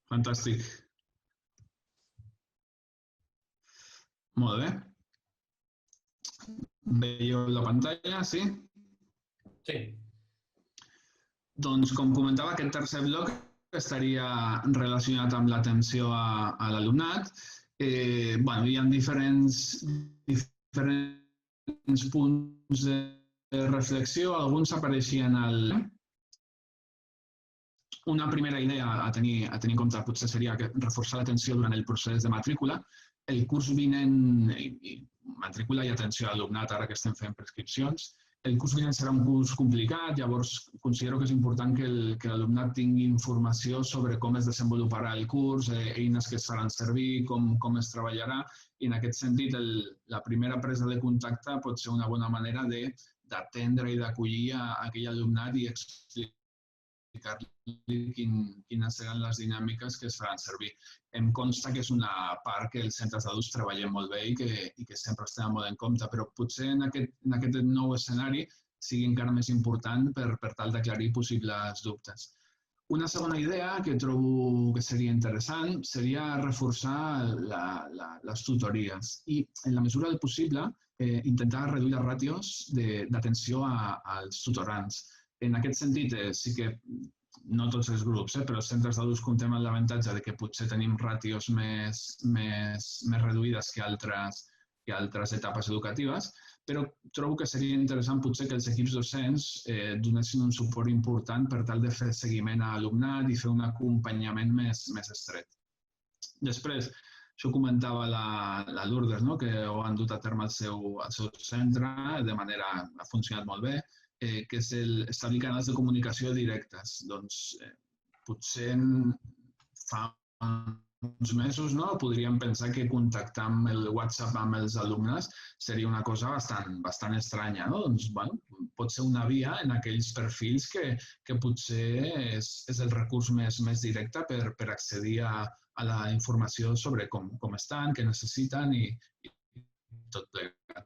Fantàstic. Molt bé. Veieu la pantalla, sí? Sí. Doncs, com comentava, aquest tercer bloc estaria relacionat amb l'atenció a l'alumnat. Hi ha diferents punts de reflexió. Alguns apareixien al... Una primera idea a tenir en compte potser seria reforçar l'atenció durant el procés de matrícula. El curs vinent, matrícula i atenció a l'alumnat, ara que estem fent prescripcions, el curs vinent serà un curs complicat, llavors considero que és important que l'alumnat tingui informació sobre com es desenvoluparà el curs, eines que es faran servir, com es treballarà, i en aquest sentit la primera presa de contacte pot ser una bona manera d'atendre i d'acollir aquell alumnat i explicar-li quines seran les dinàmiques que es faran servir. Em consta que és una part que els centres d'adults treballem molt bé i que sempre estem molt en compte, però potser en aquest nou escenari sigui encara més important per tal d'aclarir possibles dubtes. Una segona idea que trobo que seria interessant seria reforçar les tutories i, en la mesura del possible, intentar reduir les ràtios d'atenció als tutorants. En aquest sentit, sí que no tots els grups, però els centres d'adults comptem amb l'avantatge que potser tenim ràtios més reduïdes que altres etapes educatives, però trobo que seria interessant potser que els equips docents donessin un suport important per tal de fer seguiment a l'alumnat i fer un acompanyament més estret. Després, això comentava la Lourdes, que ho han dut a terme al seu centre, ha funcionat molt bé, que és establir canals de comunicació directes. Doncs potser fa uns mesos podríem pensar que contactar amb el WhatsApp amb els alumnes seria una cosa bastant estranya. Doncs pot ser una via en aquells perfils que potser és el recurs més directe per accedir a la informació sobre com estan, què necessiten i tot plegat.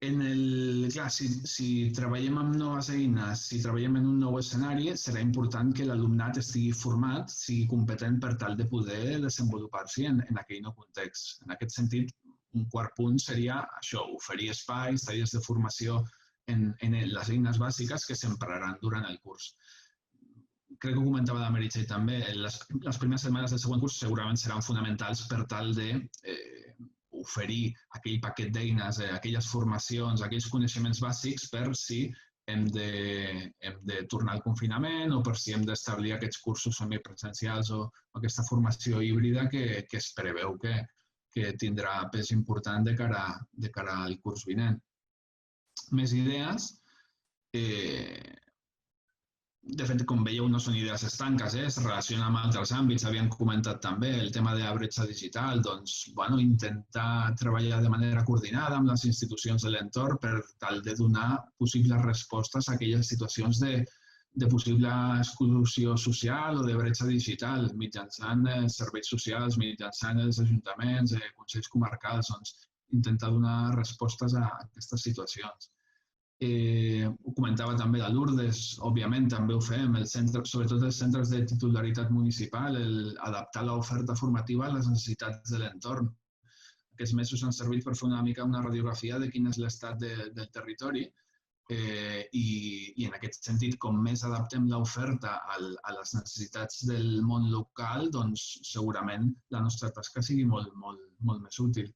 Clar, si treballem amb noves eines, si treballem en un nou escenari, serà important que l'alumnat estigui format, sigui competent per tal de poder desenvolupar-s'hi en aquell nou context. En aquest sentit, un quart punt seria això, oferir espais, tallers de formació en les eines bàsiques que s'empraran durant el curs. Crec que ho comentava la Meritxell també, les primeres setmanes del següent curs segurament seran fonamentals per tal de oferir aquell paquet d'eines, aquelles formacions, aquells coneixements bàsics per si hem de tornar al confinament o per si hem d'establir aquests cursos semipresencials o aquesta formació híbrida que es preveu que tindrà pes important de cara al curs vinent. Més idees. De fet, com veieu, no són idees estanques, es relaciona amb altres àmbits. Havíem comentat també el tema de la bretxa digital, doncs, intentar treballar de manera coordinada amb les institucions de l'entorn per tal de donar possibles respostes a aquelles situacions de possible exclusió social o de bretxa digital, mitjançant serveis socials, mitjançant els ajuntaments, consells comarcals, doncs, intentar donar respostes a aquestes situacions. Ho comentava també la Lourdes, òbviament també ho fem, sobretot els centres de titularitat municipal, adaptar l'oferta formativa a les necessitats de l'entorn. Aquests mesos han servit per fer una mica una radiografia de quin és l'estat del territori i en aquest sentit, com més adaptem l'oferta a les necessitats del món local, doncs segurament la nostra tasca sigui molt més útil.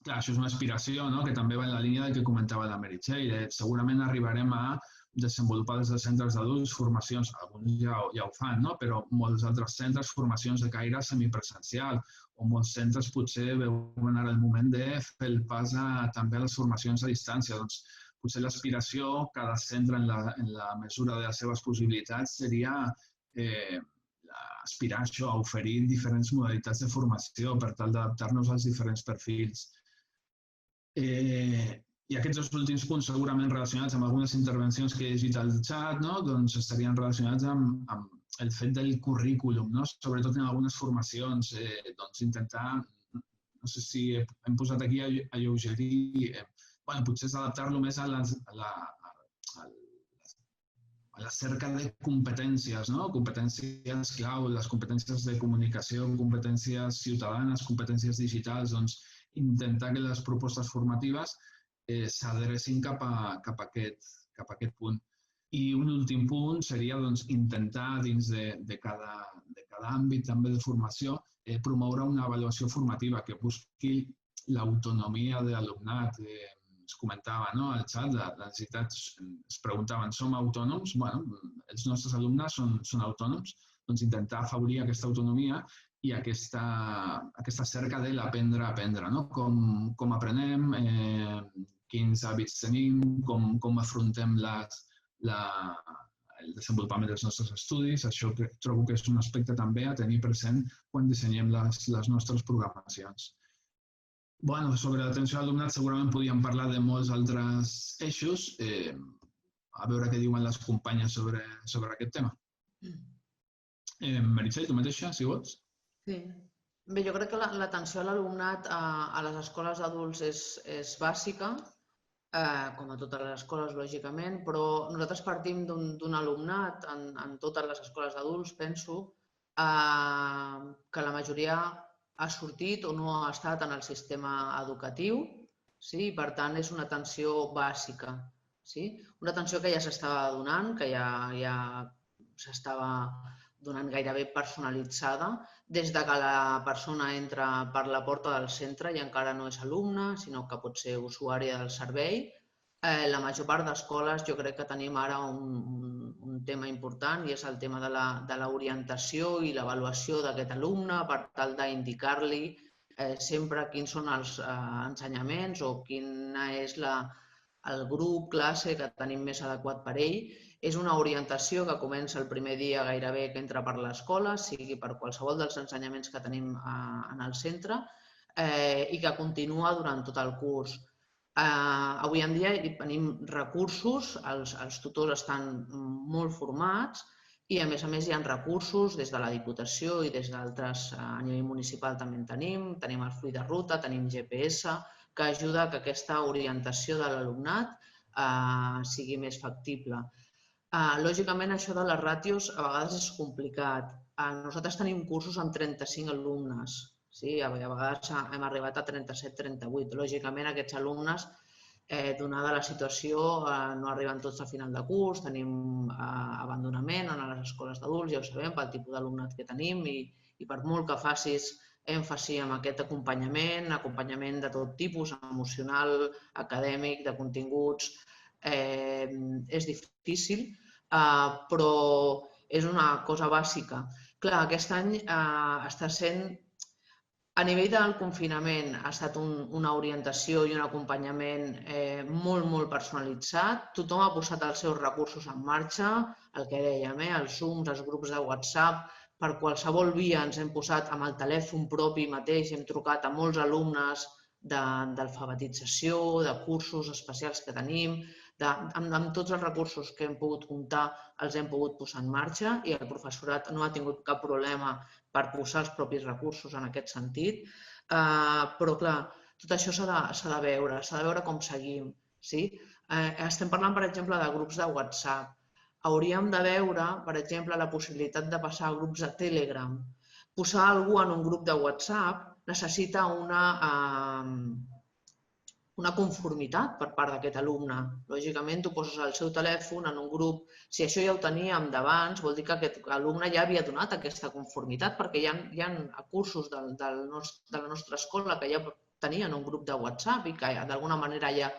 Clar, això és una aspiració que també va en la línia del que comentava la Meritxell. Segurament arribarem a desenvolupar des dels centres d'adults formacions, alguns ja ho fan, però molts altres centres, formacions de caire semipresencial, o molts centres potser veuen ara el moment de fer el pas també a les formacions a distància. Doncs potser l'aspiració, cada centre en la mesura de les seves possibilitats, seria aspirar a això, a oferir diferents modalitats de formació per tal d'adaptar-nos als diferents perfils. I aquests dos últims punts, segurament relacionats amb algunes intervencions que he llegit al xat, doncs estarien relacionats amb el fet del currículum, sobretot en algunes formacions, intentar, no sé si hem posat aquí a lleugerir, potser és adaptar-lo més a la cerca de competències, competències clau, les competències de comunicació, competències ciutadanes, competències digitals, doncs intentar que les propostes formatives s'adrecin cap a aquest punt. I un últim punt seria intentar, dins de cada àmbit també de formació, promoure una avaluació formativa que busqui l'autonomia de l'alumnat. Es comentava al xat, la necessitat, es preguntaven, som autònoms? Bé, els nostres alumnes són autònoms, doncs intentar afavorir aquesta autonomia i aquesta cerca de l'aprendre a aprendre, com aprenem, quins hàbits tenim, com afrontem el desenvolupament dels nostres estudis. Això trobo que és un aspecte també a tenir present quan dissenyem les nostres programacions. Sobre l'atenció a l'alumnat segurament podíem parlar de molts altres eixos, a veure què diuen les companyes sobre aquest tema. Meritxell, tu mateixa, si vols? Sí. Bé, jo crec que l'atenció a l'alumnat a les escoles d'adults és bàsica, com a totes les escoles, lògicament, però nosaltres partim d'un alumnat en totes les escoles d'adults, penso, que la majoria ha sortit o no ha estat en el sistema educatiu, i per tant és una atenció bàsica. Una atenció que ja s'estava donant, que ja s'estava donant gairebé personalitzada, des que la persona entra per la porta del centre i encara no és alumne, sinó que pot ser usuària del servei. La major part d'escoles jo crec que tenim ara un tema important i és el tema de l'orientació i l'avaluació d'aquest alumne per tal d'indicar-li sempre quins són els ensenyaments o quin és el grup, classe que tenim més adequat per ell. És una orientació que comença el primer dia gairebé que entra per l'escola, sigui per qualsevol dels ensenyaments que tenim en el centre i que continua durant tot el curs. Avui en dia tenim recursos, els tutors estan molt formats i a més hi ha recursos des de la Diputació i des d'altres, a nivell municipal també en tenim el full de ruta, tenim GPS, que ajuda que aquesta orientació de l'alumnat sigui més factible. Lògicament, això de les ràtios a vegades és complicat. Nosaltres tenim cursos amb 35 alumnes. A vegades hem arribat a 37-38. Lògicament, aquests alumnes, donada la situació, no arriben tots a final de curs, tenim abandonament a les escoles d'adults, ja ho sabem, pel tipus d'alumnat que tenim i per molt que facis èmfasi en aquest acompanyament de tot tipus, emocional, acadèmic, de continguts, és difícil, però és una cosa bàsica. Clar, aquest any està sent, a nivell del confinament, ha estat una orientació i un acompanyament molt, molt personalitzat. Tothom ha posat els seus recursos en marxa, el que dèiem, els Zooms, els grups de WhatsApp, per qualsevol via ens hem posat amb el telèfon propi mateix, hem trucat a molts alumnes d'alfabetització, de cursos especials que tenim, amb tots els recursos que hem pogut comptar els hem pogut posar en marxa i el professorat no ha tingut cap problema per posar els propis recursos en aquest sentit. Però, clar, tot això s'ha de veure com seguim. Estem parlant, per exemple, de grups de WhatsApp. Hauríem de veure, per exemple, la possibilitat de passar a grups de Telegram. Posar algú en un grup de WhatsApp necessita una conformitat per part d'aquest alumne. Lògicament, tu poses el seu telèfon en un grup. Si això ja ho teníem d'abans, vol dir que aquest alumne ja havia donat aquesta conformitat perquè hi ha cursos de la nostra escola que ja tenien un grup de WhatsApp i que d'alguna manera ja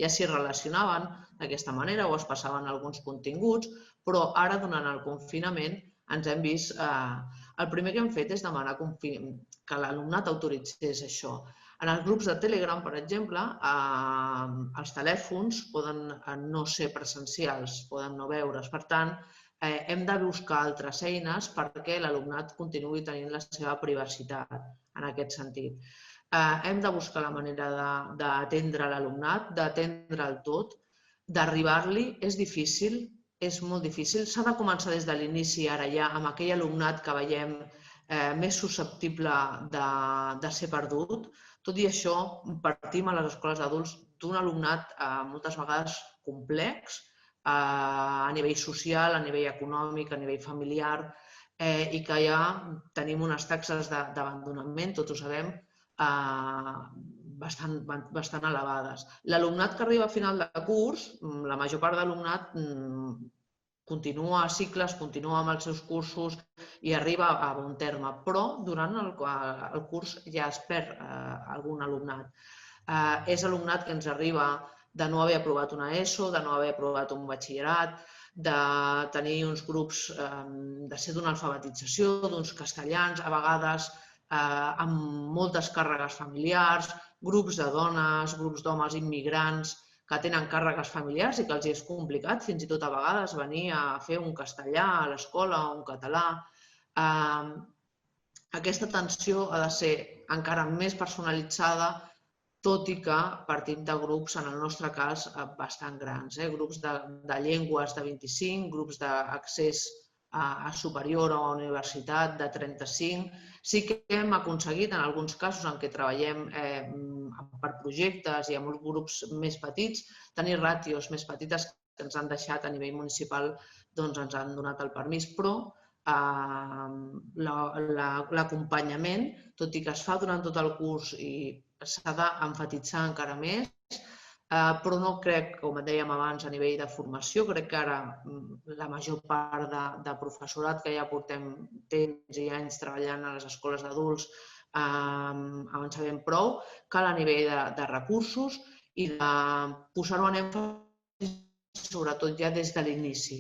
s'hi relacionaven d'aquesta manera o es passaven alguns continguts, però ara, durant el confinament, ens hem vist... El primer que hem fet és demanar que l'alumnat autoritzés això. En els grups de Telegram, per exemple, els telèfons poden no ser presencials, poden no veure's. Per tant, hem de buscar altres eines perquè l'alumnat continuï tenint la seva privacitat en aquest sentit. Hem de buscar la manera d'atendre l'alumnat, d'atendre'l tot, d'arribar-li. És difícil, és molt difícil. S'ha de començar des de l'inici, ara ja, amb aquell alumnat que veiem més susceptible de ser perdut. Tot i això, partim a les escoles d'adults d'un alumnat moltes vegades complex, a nivell social, a nivell econòmic, a nivell familiar, i que ja tenim unes taxes d'abandonament, tots ho sabem, bastant elevades. L'alumnat que arriba a final de curs, la major part de l'alumnat continua a cicles, continua amb els seus cursos i arriba a bon terme, però durant el curs ja es perd algun alumnat. És alumnat que ens arriba de no haver aprovat una ESO, de no haver aprovat un batxillerat, de tenir uns grups, de ser d'una alfabetització, d'uns castellans, a vegades amb moltes càrregues familiars, grups de dones, grups d'homes immigrants que tenen càrregues familiars i que els és complicat fins i tot a vegades venir a fer un castellà a l'escola o un català. Aquesta atenció ha de ser encara més personalitzada, tot i que partim de grups, en el nostre cas, bastant grans. Grups de llengües de 25, grups d'accés a superior o a universitat de 35. Sí que hem aconseguit, en alguns casos en què treballem per projectes i amb grups més petits, tenir ràtios més petites que ens han deixat a nivell municipal, doncs ens han donat el permís, però l'acompanyament, tot i que es fa durant tot el curs i s'ha d'emfatitzar encara més, però no crec, com dèiem abans, a nivell de formació, crec que ara la major part de professorat que ja portem temps i anys treballant a les escoles d'adults en sabem prou, cal a nivell de recursos i de posar-ho en èmfasi sobretot ja des de l'inici,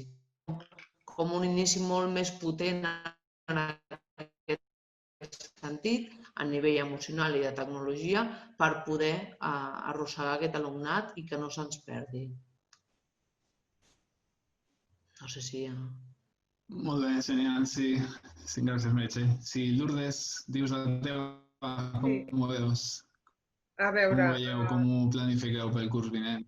com un inici molt més potent en aquest sentit, a nivell emocional i de tecnologia, per poder arrossegar aquest alumnat i que no se'ns perdi. No sé si ja... Molt bé, genial, sí. Sí, gràcies, Meritxell. Sí, Lourdes, dius la teva, com ho veus? A veure... Com ho veieu, com ho planifiqueu pel curs vinent?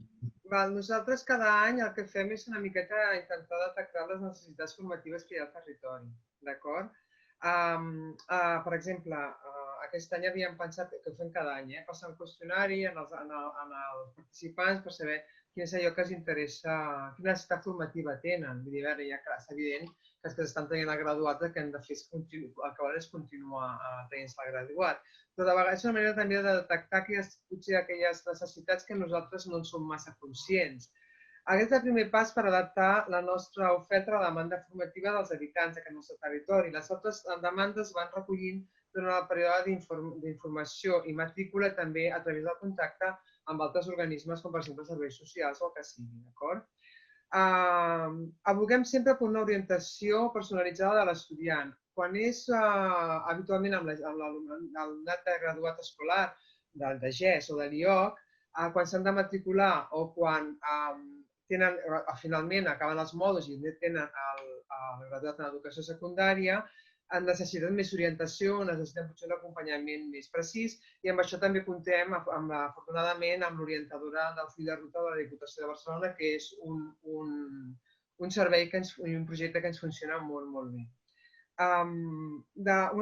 Nosaltres cada any el que fem és una miqueta intentar detectar les necessitats formatives que hi ha al territori, d'acord? Per exemple, aquest any havíem pensat, que ho fem cada any, passar un qüestionari en els participants per saber quin és allò que els interessa, quina necessitat formativa tenen. Vull dir, ja és evident que els que estan tenint el graduat el que han de fer el que volen és continuar tenint-se el graduat. Però de vegades és una manera també de detectar potser aquelles necessitats que nosaltres no en som massa conscients. Aquest és el primer pas per adaptar la nostra oferta a la demanda formativa dels habitants d'aquest nostre territori. Les altres demandes van recollint durant el període d'informació i matrícula també a través del contacte amb altres organismes com per exemple serveis socials o el que sigui, d'acord? Aboguem sempre per una orientació personalitzada de l'estudiant. Quan és habitualment amb l'alumnat de graduat escolar, de GES o de l'IOC, quan s'han de matricular o quan finalment acaben els mòduls i tenen el graduat en educació secundària, necessiten més orientació, necessiten potser un acompanyament més precís i amb això també comptem, afortunadament, amb l'orientadora del full de ruta de la Diputació de Barcelona, que és un servei i un projecte que ens funciona molt, molt bé. Un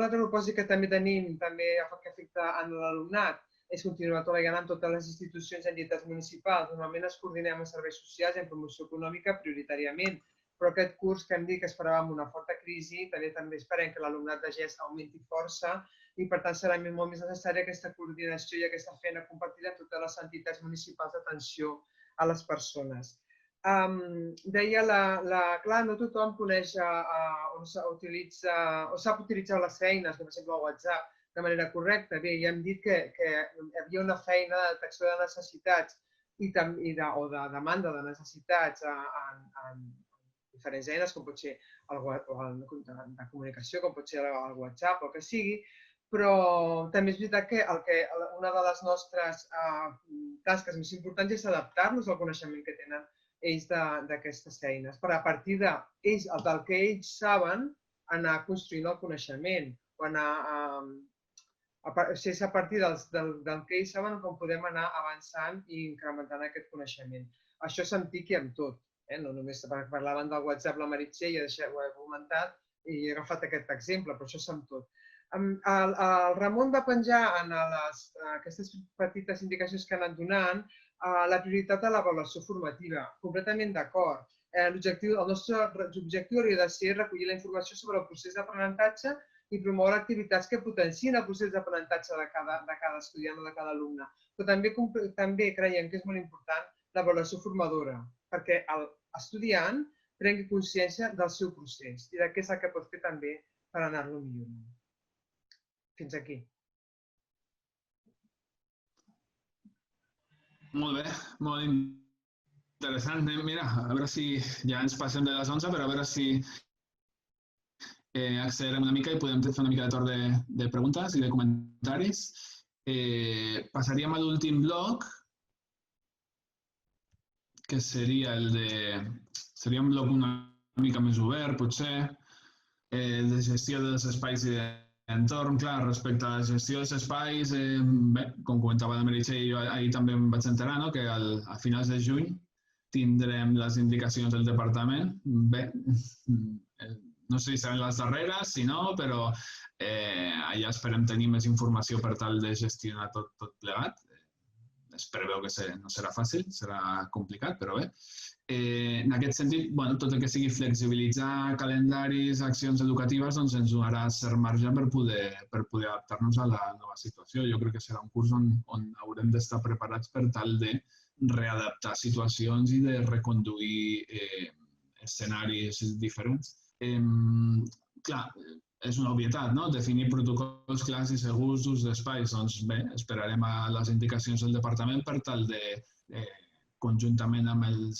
altre propòsit que també tenim, que afecta l'alumnat, és continuar treballant amb totes les institucions i entitats municipals. Normalment es coordinem amb serveis socials i en promoció econòmica prioritàriament, però aquest curs que hem dit que esperàvem una forta crisi, també esperem que l'alumnat de GES augmenti força i per tant serà molt més necessària aquesta coordinació i aquesta feina compartida amb totes les entitats municipals d'atenció a les persones. Deia, clar, no tothom coneix o sap utilitzar les feines, com per exemple el WhatsApp, de manera correcta. Bé, ja hem dit que hi havia una feina de detecció de necessitats o de demanda de necessitats en diferents eines, com pot ser de comunicació, com pot ser el WhatsApp o el que sigui, però també és veritat que una de les nostres tasques més importants és adaptar-nos al coneixement que tenen ells d'aquestes eines, per a partir del que ells saben anar construint el coneixement o anar és a partir del que ells saben com podem anar avançant i incrementant aquest coneixement. Això és amb TIC i amb tot, no només perquè parlaven del WhatsApp la Meritxell, ho he comentat i he agafat aquest exemple, però això és amb tot. El Ramon va penjar en aquestes petites indicacions que han anat donant la prioritat de l'avaluació formativa, completament d'acord. El nostre objectiu hauria de ser recollir la informació sobre el procés d'aprenentatge i promoure activitats que potenciïn el procés d'aprenentatge de cada estudiant o de cada alumne. Però també creiem que és molt important l'avaluació formadora, perquè l'estudiant prengui consciència del seu procés i de què és el que pot fer també per anar-lo millorant. Fins aquí. Molt bé, molt interessant. Mira, a veure si ja ens passem de les 11, però a veure si accelerem una mica i podem fer una mica de torn de preguntes i de comentaris. Passaríem a l'últim bloc, que seria seria un bloc una mica més obert, potser, de gestió dels espais i d'entorn. Clar, respecte a la gestió dels espais, bé, com comentava la Meritxell, jo ahir també em vaig enterar que a finals de juny tindrem les indicacions del departament. Bé, no sé si seran les darreres, si no, però allà esperem tenir més informació per tal de gestionar tot plegat. Es preveu que no serà fàcil, serà complicat, però bé. En aquest sentit, tot el que sigui flexibilitzar calendaris, accions educatives, doncs ens donarà cert marge per poder adaptar-nos a la nova situació. Jo crec que serà un curs on haurem d'estar preparats per tal de readaptar situacions i de reconduir escenaris diferents. Clar, és una obvietat, no? Definir protocols clars i segurs d'ús d'espais. Doncs bé, esperarem a les indicacions del departament per tal de, conjuntament amb els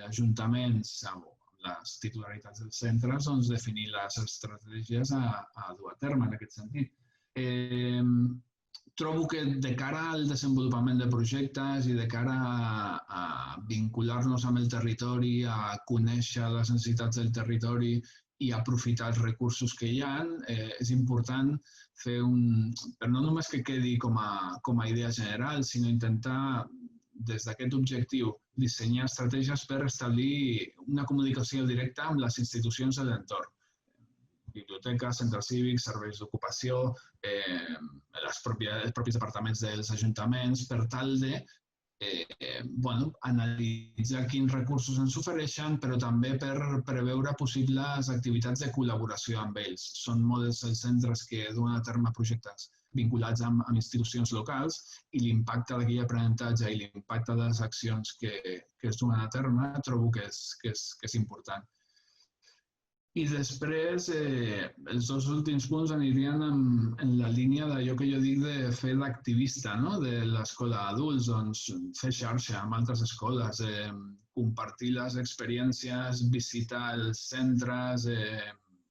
ajuntaments o amb les titularitats dels centres, doncs definir les estratègies a dur a terme en aquest sentit. Trobo que de cara al desenvolupament de projectes i de cara a vincular-nos amb el territori, a conèixer les necessitats del territori i aprofitar els recursos que hi ha, és important fer però no només que quedi com a idea general, sinó intentar, des d'aquest objectiu, dissenyar estratègies per establir una comunicació directa amb les institucions de l'entorn. Biblioteques, centres cívics, serveis d'ocupació, els propis departaments dels ajuntaments, per tal de analitzar quins recursos ens ofereixen, però també per preveure possibles activitats de col·laboració amb ells. Són molts els centres que duen a terme projectes vinculats amb institucions locals i l'impacte d'aquell aprenentatge i l'impacte de les accions que es duen a terme trobo que és important. I després, els dos últims punts anirien en la línia d'allò que jo dic de fer d'activista de l'escola d'adults, doncs fer xarxa amb altres escoles, compartir les experiències, visitar els centres,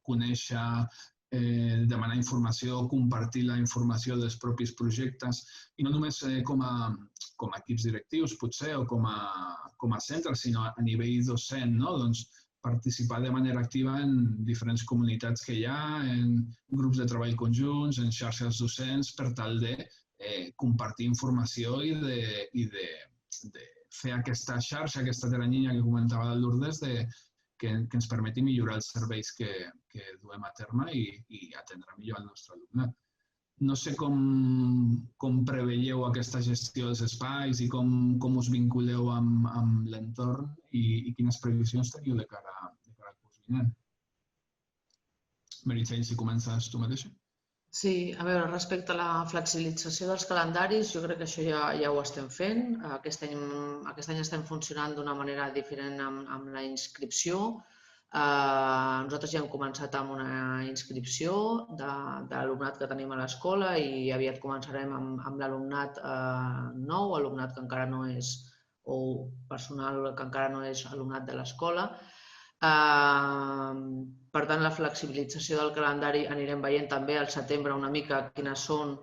conèixer, demanar informació, compartir la informació dels propis projectes, i no només com a equips directius, potser, o com a centres, sinó a nivell docent, doncs participar de manera activa en diferents comunitats que hi ha, en grups de treball conjunts, en xarxes docents, per tal de compartir informació i de fer aquesta xarxa, aquesta teranyina que comentava el Lourdes, que ens permeti millorar els serveis que duem a terme i atendre millor el nostre alumnat. No sé com preveieu aquesta gestió dels espais i com us vinculeu amb l'entorn i quines previsions teniu de cara al curs vinent. Meritxell, si comences tu mateixa. Sí, a veure, respecte a la flexibilització dels calendaris, jo crec que això ja ho estem fent. Aquest any estem funcionant d'una manera diferent amb la inscripció. Nosaltres ja hem començat amb una inscripció de l'alumnat que tenim a l'escola i aviat començarem amb l'alumnat nou, alumnat que encara no és, o personal que encara no és alumnat de l'escola. Per tant, la flexibilització del calendari anirem veient també al setembre una mica quines són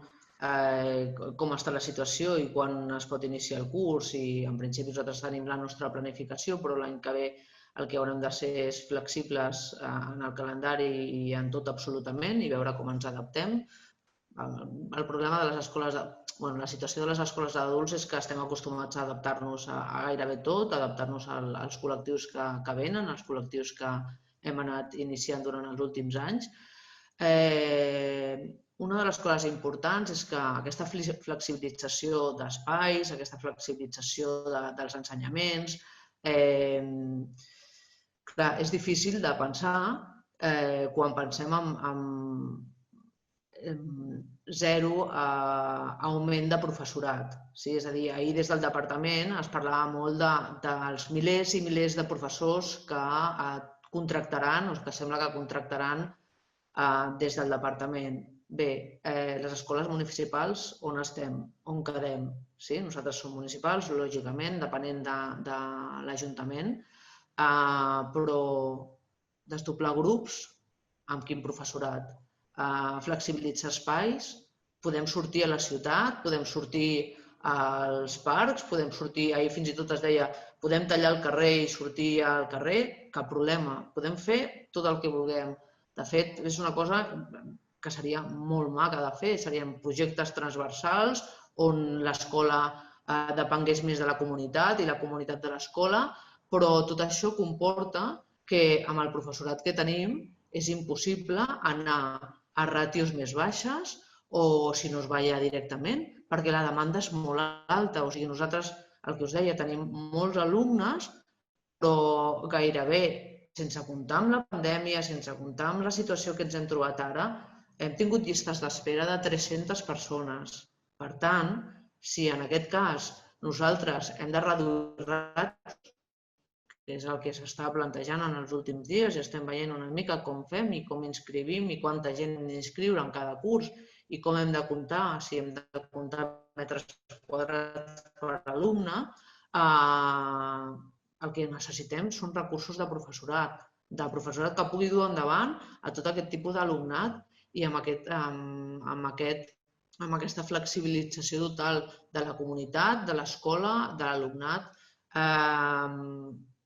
com està la situació i quan es pot iniciar el curs, i en principi nosaltres tenim la nostra planificació, però l'any que ve el que haurem de ser és flexibles en el calendari i en tot absolutament i veure com ens adaptem. El problema de les escoles, la situació de les escoles d'adults és que estem acostumats a adaptar-nos a gairebé tot, a adaptar-nos als col·lectius que venen, als col·lectius que hem anat iniciant durant els últims anys. Una de les coses importants és que aquesta flexibilització d'espais, aquesta flexibilització dels ensenyaments, clar, és difícil de pensar quan pensem en zero augment de professorat. És a dir, ahir des del departament es parlava molt dels milers i milers de professors que contractaran o que sembla que contractaran des del departament. Bé, les escoles municipals on estem? On quedem? Nosaltres som municipals, lògicament, depenent de l'Ajuntament, però desdoblar grups amb quin professorat? Flexibilitzar espais, podem sortir a la ciutat, podem sortir als parcs, podem sortir, ahir fins i tot es deia, podem tallar el carrer i sortir al carrer, cap problema, podem fer tot el que vulguem. De fet, és una cosa que seria molt maca de fer, serien projectes transversals on l'escola depengués més de la comunitat i la comunitat de l'escola, però tot això comporta que amb el professorat que tenim és impossible anar a ràtios més baixes o, si no es va allà directament, perquè la demanda és molt alta. O sigui, nosaltres, el que us deia, tenim molts alumnes, però gairebé, sense comptar amb la pandèmia, sense comptar amb la situació que ens hem trobat ara, hem tingut llistes d'espera de 300 persones. Per tant, si en aquest cas nosaltres hem de reduir ràtios, que és el que s'està plantejant en els últims dies, i estem veient una mica com fem i com inscrivim i quanta gent hem d'inscriure en cada curs i com hem de comptar, si hem de comptar metres quadrats per alumne, el que necessitem són recursos de professorat que pugui dur endavant a tot aquest tipus d'alumnat i amb aquesta flexibilització total de la comunitat, de l'escola, de l'alumnat.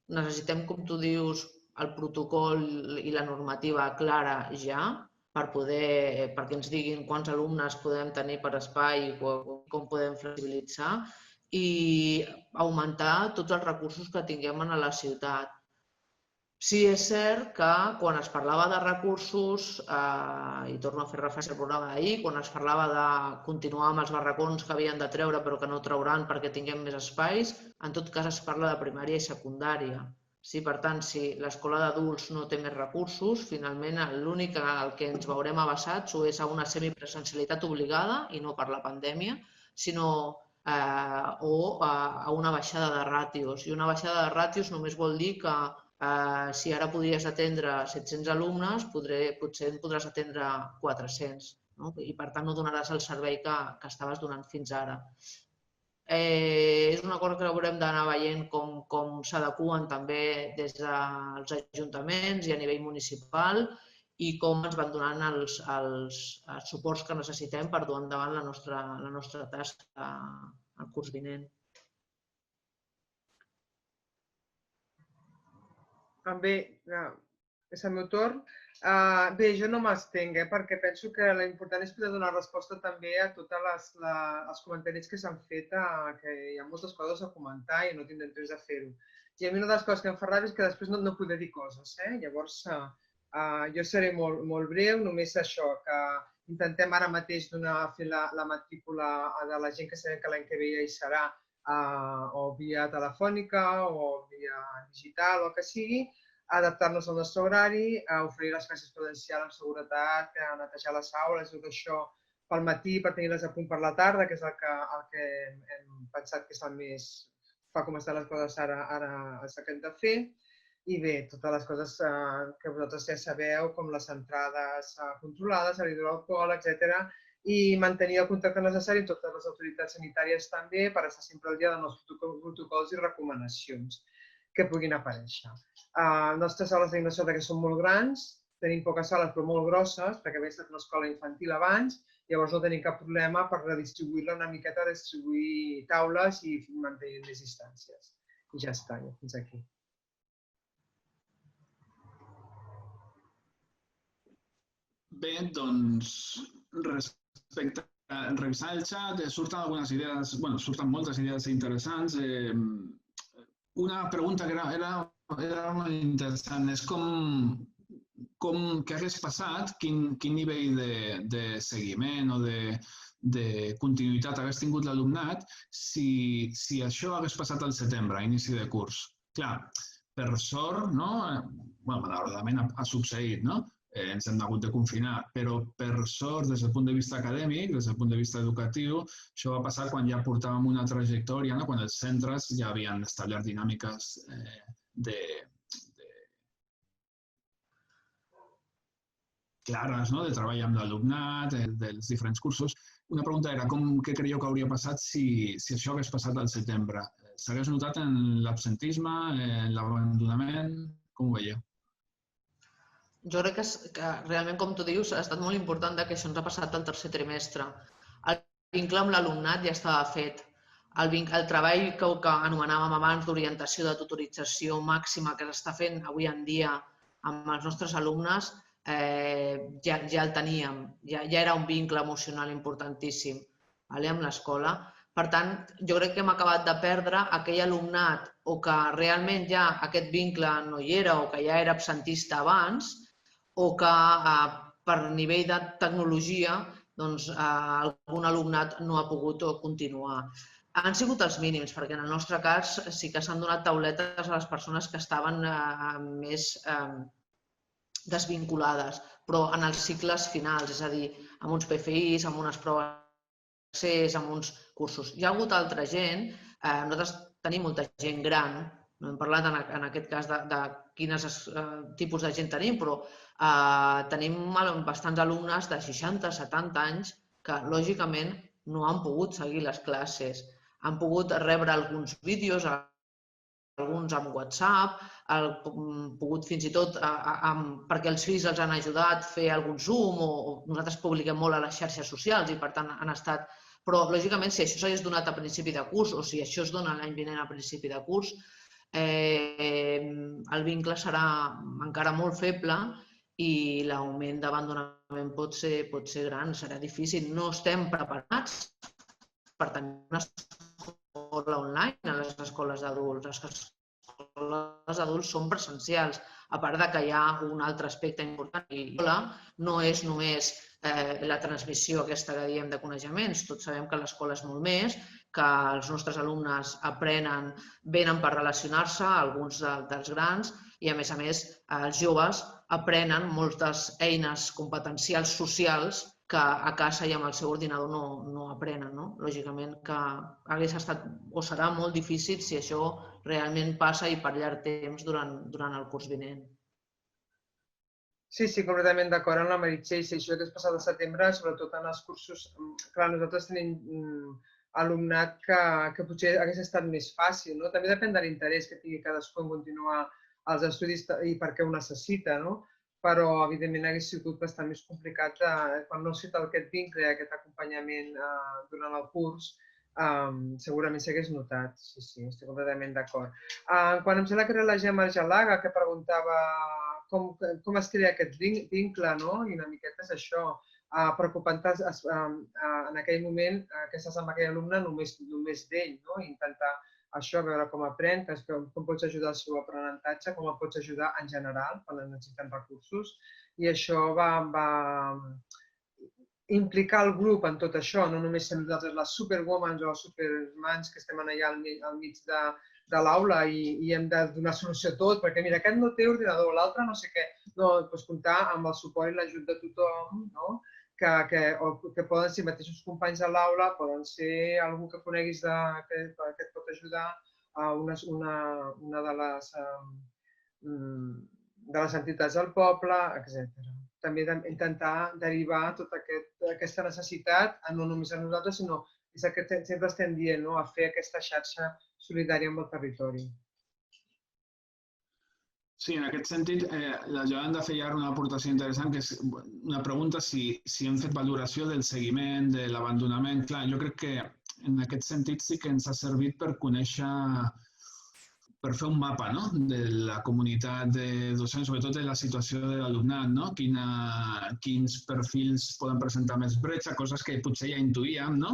Necessitem, com tu dius, el protocol i la normativa clara ja perquè ens diguin quants alumnes podem tenir per espai i com podem flexibilitzar i augmentar tots els recursos que tinguem a la ciutat. Sí, és cert que quan es parlava de recursos, i torno a fer referència al programa d'ahir, quan es parlava de continuar amb els barracons que havien de treure però que no trauran perquè tinguem més espais, en tot cas es parla de primària i secundària. Per tant, si l'escola d'adults no té més recursos, finalment l'únic al que ens veurem abassats o és a una semipresencialitat obligada, i no per la pandèmia, o a una baixada de ràtios. I una baixada de ràtios només vol dir que si ara podries atendre 700 alumnes, potser en podràs atendre 400 i per tant no donaràs el servei que estaves donant fins ara. És una cosa que haurem d'anar veient com s'adeqüen també des dels ajuntaments i a nivell municipal i com ens van donant els suports que necessitem per dur endavant la nostra tasca el curs vinent. Bé, és el meu torn. Bé, jo no m'estenc, perquè penso que l'important és poder donar resposta també a tots els comentaris que s'han fet, que hi ha moltes coses a comentar i no tindrem temps de fer-ho. I a mi una de les coses que em fa ràbia és que després no poder dir coses. Llavors, jo seré molt breu, només això, que intentem ara mateix fer la matrícula de la gent que sabem que l'any que ve ja hi serà, o via telefònica o via digital o el que sigui, adaptar-nos al nostre horari, oferir les classes presencials amb seguretat, netejar les aules, tot això pel matí per tenir-les a punt per la tarda, que és el que hem pensat que és el més fa com estan les coses ara el que hem de fer. I bé, totes les coses que vosaltres ja sabeu, com les entrades controlades, el hidroalcohol, etc. I mantenir el contacte necessari amb totes les autoritats sanitàries també per estar sempre al dia dels nostres protocols i recomanacions que puguin aparèixer. Les nostres aules tenim la sort que són molt grans tenim poques sales però molt grosses, perquè havia estat una escola infantil abans, llavors no tenim cap problema per redistribuir-la una miqueta, distribuir taules i mantenir les distàncies. I ja està, ja fins aquí. Bé, doncs, respecte a revisar el xat, surten algunes idees, bueno, surten moltes idees interessants. Una pregunta que era molt interessant és què hagués passat, quin nivell de seguiment o de continuïtat hagués tingut l'alumnat si això hagués passat al setembre, a inici de curs. Clar, per sort, malauradament ha succeït, no? Ens hem hagut de confinar, però per sort, des del punt de vista acadèmic, des del punt de vista educatiu, això va passar quan ja portàvem una trajectòria, quan els centres ja havien establert dinàmiques clares, de treball amb l'alumnat, dels diferents cursos. Una pregunta era què creieu que hauria passat si això hagués passat al setembre? S'hagués notat en l'absentisme, en l'abandonament? Com ho veieu? Jo crec que realment, com tu dius, ha estat molt important que això ens ha passat al tercer trimestre. El vincle amb l'alumnat ja estava fet. El treball que anomenàvem abans d'orientació, de tutorització màxima que s'està fent avui en dia amb els nostres alumnes, ja el teníem. Ja era un vincle emocional importantíssim amb l'escola. Per tant, jo crec que hem acabat de perdre aquell alumnat o que realment ja aquest vincle no hi era o que ja era absentista abans, o que per nivell de tecnologia algun alumnat no ha pogut continuar. Han sigut els mínims, perquè en el nostre cas sí que s'han donat tauletes a les persones que estaven més desvinculades, però en els cicles finals, és a dir, amb uns PFIs, amb unes proves d'accés, amb uns cursos. Hi ha hagut altra gent, nosaltres tenim molta gent gran, no hem parlat en aquest cas de quins tipus de gent tenim, però tenim bastants alumnes de 60-70 anys que, lògicament, no han pogut seguir les classes. Han pogut rebre alguns vídeos, alguns amb WhatsApp, han pogut fins i tot, perquè els fills els han ajudat, fer algun Zoom, o nosaltres publiquem molt a les xarxes socials i, per tant, han estat... Però, lògicament, si això s'hagués donat a principi de curs o si això es dona l'any vinent a principi de curs, el vincle serà encara molt feble i l'augment d'abandonament pot ser gran, serà difícil. No estem preparats per tenir una escola online a les escoles d'adults. Les escoles d'adults són presencials, a part que hi ha un altre aspecte important. L'escola no és només la transmissió aquesta que diem de coneixements. Tots sabem que l'escola és molt més, que els nostres alumnes aprenen, venen per relacionar-se, alguns dels grans, i a més, els joves aprenen moltes eines competencials socials que a casa i amb el seu ordinador no aprenen. Lògicament que hagués estat o serà molt difícil si això realment passa i per llarg temps durant el curs vinent. Sí, completament d'acord amb la Meritxell. Si això hagués passat al setembre, sobretot en els cursos... Clar, nosaltres tenim alumnat que potser hagués estat més fàcil. També depèn de l'interès que tingui cadascú en continuar els estudis i per què ho necessita, però evidentment hagués sigut bastant més complicat quan no s'ha aquest vincle, aquest acompanyament durant el curs, segurament s'hagués notat. Sí, estic completament d'acord. Quan em sembla que era la Gemma Argelaga que preguntava com es crea aquest vincle, i una miqueta és això, preocupant-te en aquell moment que estàs amb aquell alumne només d'ell, intentar això, veure com aprèn, com pots ajudar al seu aprenentatge, com el pots ajudar en general quan necessiten recursos, i això va implicar el grup en tot això, no només ser nosaltres les superwomans o els supermans que estem allà al mig de l'aula i hem de donar solució a tot, perquè mira, aquest no té ordinador, l'altre no sé què. No, pots comptar amb el suport i l'ajut de tothom, que poden ser mateixos companys de l'aula, poden ser algú que coneguis que et pot ajudar, una de les entitats del poble, etc. També intentar derivar tota aquesta necessitat, no només a nosaltres, sinó és el que sempre estem dient, a fer aquesta xarxa solidària amb el territori. Sí, en aquest sentit, la Yolanda feia ara una aportació interessant, que és una pregunta si hem fet valoració del seguiment, de l'abandonament. Clar, jo crec que en aquest sentit sí que ens ha servit per conèixer, per fer un mapa, no?, de la comunitat de docents, sobretot de la situació de l'alumnat, no?, quins perfils poden presentar més bretxa, coses que potser ja intuïem, no?,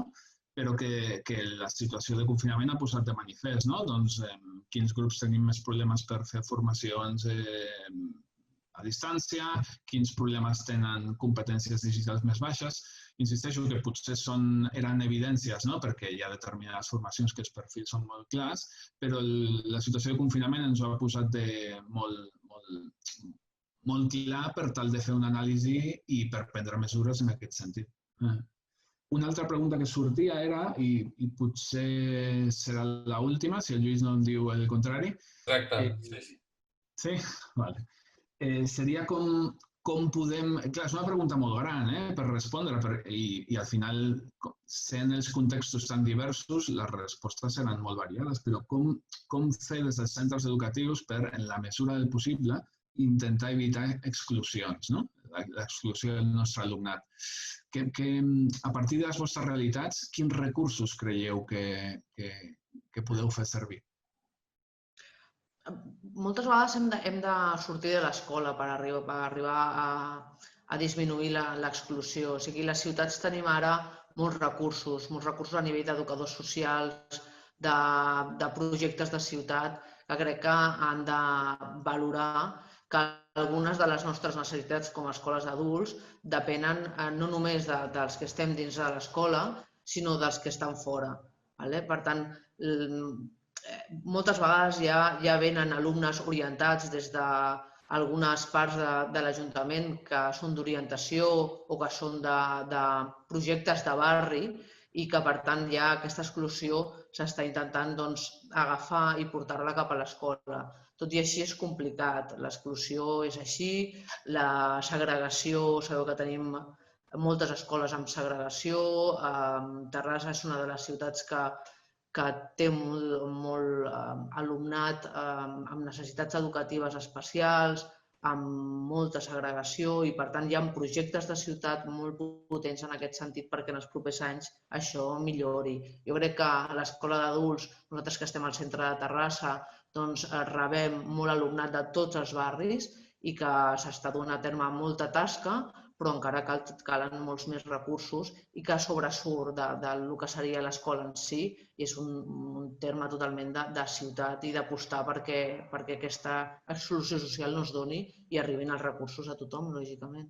però que la situació de confinament ha posat de manifest, no? Doncs quins grups tenim més problemes per fer formacions a distància, quins problemes tenen competències digitals més baixes. Insisteixo que potser eren evidències, no?, perquè hi ha determinades formacions que els perfils són molt clars, però la situació de confinament ens ho ha posat molt clar per tal de fer una anàlisi i per prendre mesures en aquest sentit. Una altra pregunta que sortia era, i potser serà l'última, si el Lluís no em diu el contrari. Exacte, sí. Sí? Vale. Seria com podem... Clar, és una pregunta molt gran per respondre, i al final, sent els contextos tan diversos, les respostes seran molt variades, però com fer des dels centres educatius per, en la mesura del possible, intentar evitar exclusions, no?, l'exclusió del nostre alumnat. A partir de les vostres realitats, quins recursos creieu que podeu fer servir? Moltes vegades hem de sortir de l'escola per arribar a disminuir l'exclusió. O sigui, les ciutats tenim ara molts recursos a nivell d'educadors socials, de projectes de ciutat, que crec que han de valorar que algunes de les nostres necessitats com a escoles d'adults depenen no només dels que estem dins de l'escola, sinó dels que estan fora. Per tant, moltes vegades ja venen alumnes orientats des d'algunes parts de l'Ajuntament que són d'orientació o que són de projectes de barri i que, per tant, ja aquesta exclusió s'està intentant agafar i portar-la cap a l'escola. Tot i així és complicat, l'exclusió és així, la segregació, sabeu que tenim moltes escoles amb segregació, Terrassa és una de les ciutats que té molt alumnat amb necessitats educatives especials, amb molta segregació i, per tant, hi ha projectes de ciutat molt potents en aquest sentit perquè en els propers anys això millori. Jo crec que a l'escola d'adults, nosaltres que estem al centre de Terrassa, rebem molt alumnat de tots els barris i que s'està duent a terme molta tasca, però encara calen molts més recursos i que sobresurt del que seria l'escola en si i és un terme totalment de ciutat i d'apostar perquè aquesta exclusió social no es doni i arribin els recursos a tothom, lògicament.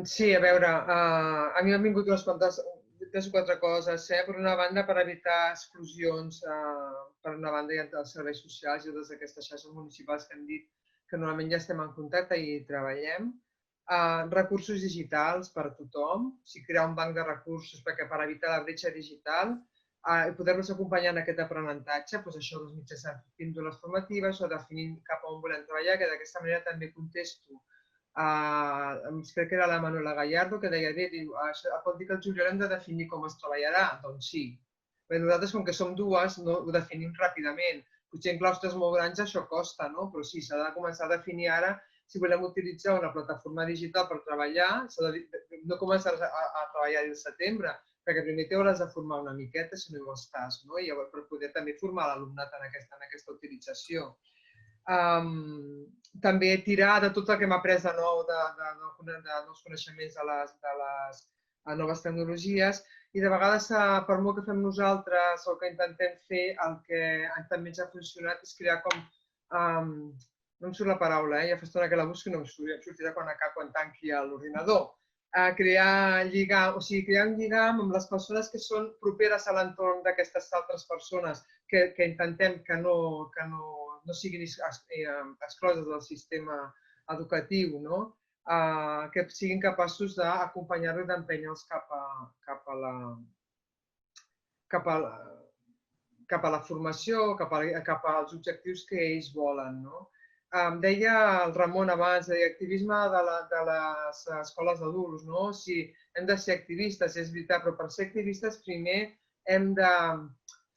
Sí, a veure, a mi m'han vingut unes quantes, 3 o 4 coses. Per una banda, per evitar exclusions, per una banda hi ha els serveis socials i totes aquestes xarxes municipals que hem dit que normalment ja estem en contacte i treballem. Recursos digitals per a tothom, crear un banc de recursos per evitar la bretxa digital i poder-los acompanyar en aquest aprenentatge, això mitjançant píndoles formatives o definint cap on volem treballar, que d'aquesta manera també contesto. Crec que era la Manuela Gallardo que deia, pot dir que el juliol hem de definir com es treballarà? Doncs sí. Nosaltres, com que som dues, ho definim ràpidament. Potser en claustres molt grans això costa, però sí, s'ha de començar a definir ara si volem utilitzar una plataforma digital per treballar, no començar a treballar al setembre, perquè primer t'hauràs de formar una miqueta si no hi estàs, per poder també formar l'alumnat en aquesta utilització. També tirar de tot el que hem après de nou, de nous coneixements de les noves tecnologies i de vegades, per molt que fem nosaltres o que intentem fer, el que també ens ha funcionat és crear no em surt la paraula, ja fa estona que la busco i no em sortirà quan tanqui l'ordinador. Crear un lligam amb les persones que són properes a l'entorn d'aquestes altres persones que intentem que no siguin excloses del sistema educatiu, que siguin capaços d'acompanyar-los i d'empènyer-los cap a la formació, cap als objectius que ells volen. Deia el Ramon abans, activisme de les escoles d'adults. Si hem de ser activistes, és veritat, però per ser activistes primer hem de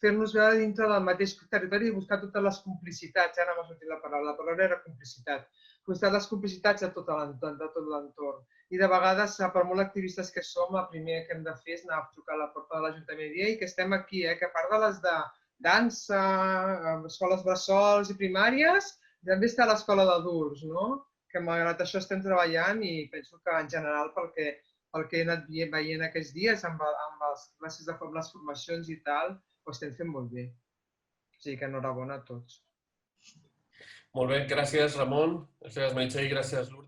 fer-nos veure dintre del mateix territori i buscar totes les complicitats. Ara m'ha sortit la paraula era complicitat. Buscar les complicitats de tot l'entorn. I de vegades, per molt activistes que som, el primer que hem de fer és anar a trucar a la porta de l'Ajuntament i dir que estem aquí, que a part de les de dansa, escoles bressols i primàries, també està l'escola d'adults, no? Que malgrat això estem treballant i penso que en general pel que he anat veient aquests dies amb les classes de les formacions i tal, ho estem fent molt bé. O sigui que enhorabona a tots. Molt bé, gràcies Ramon, gràcies Meritxell i gràcies Luna.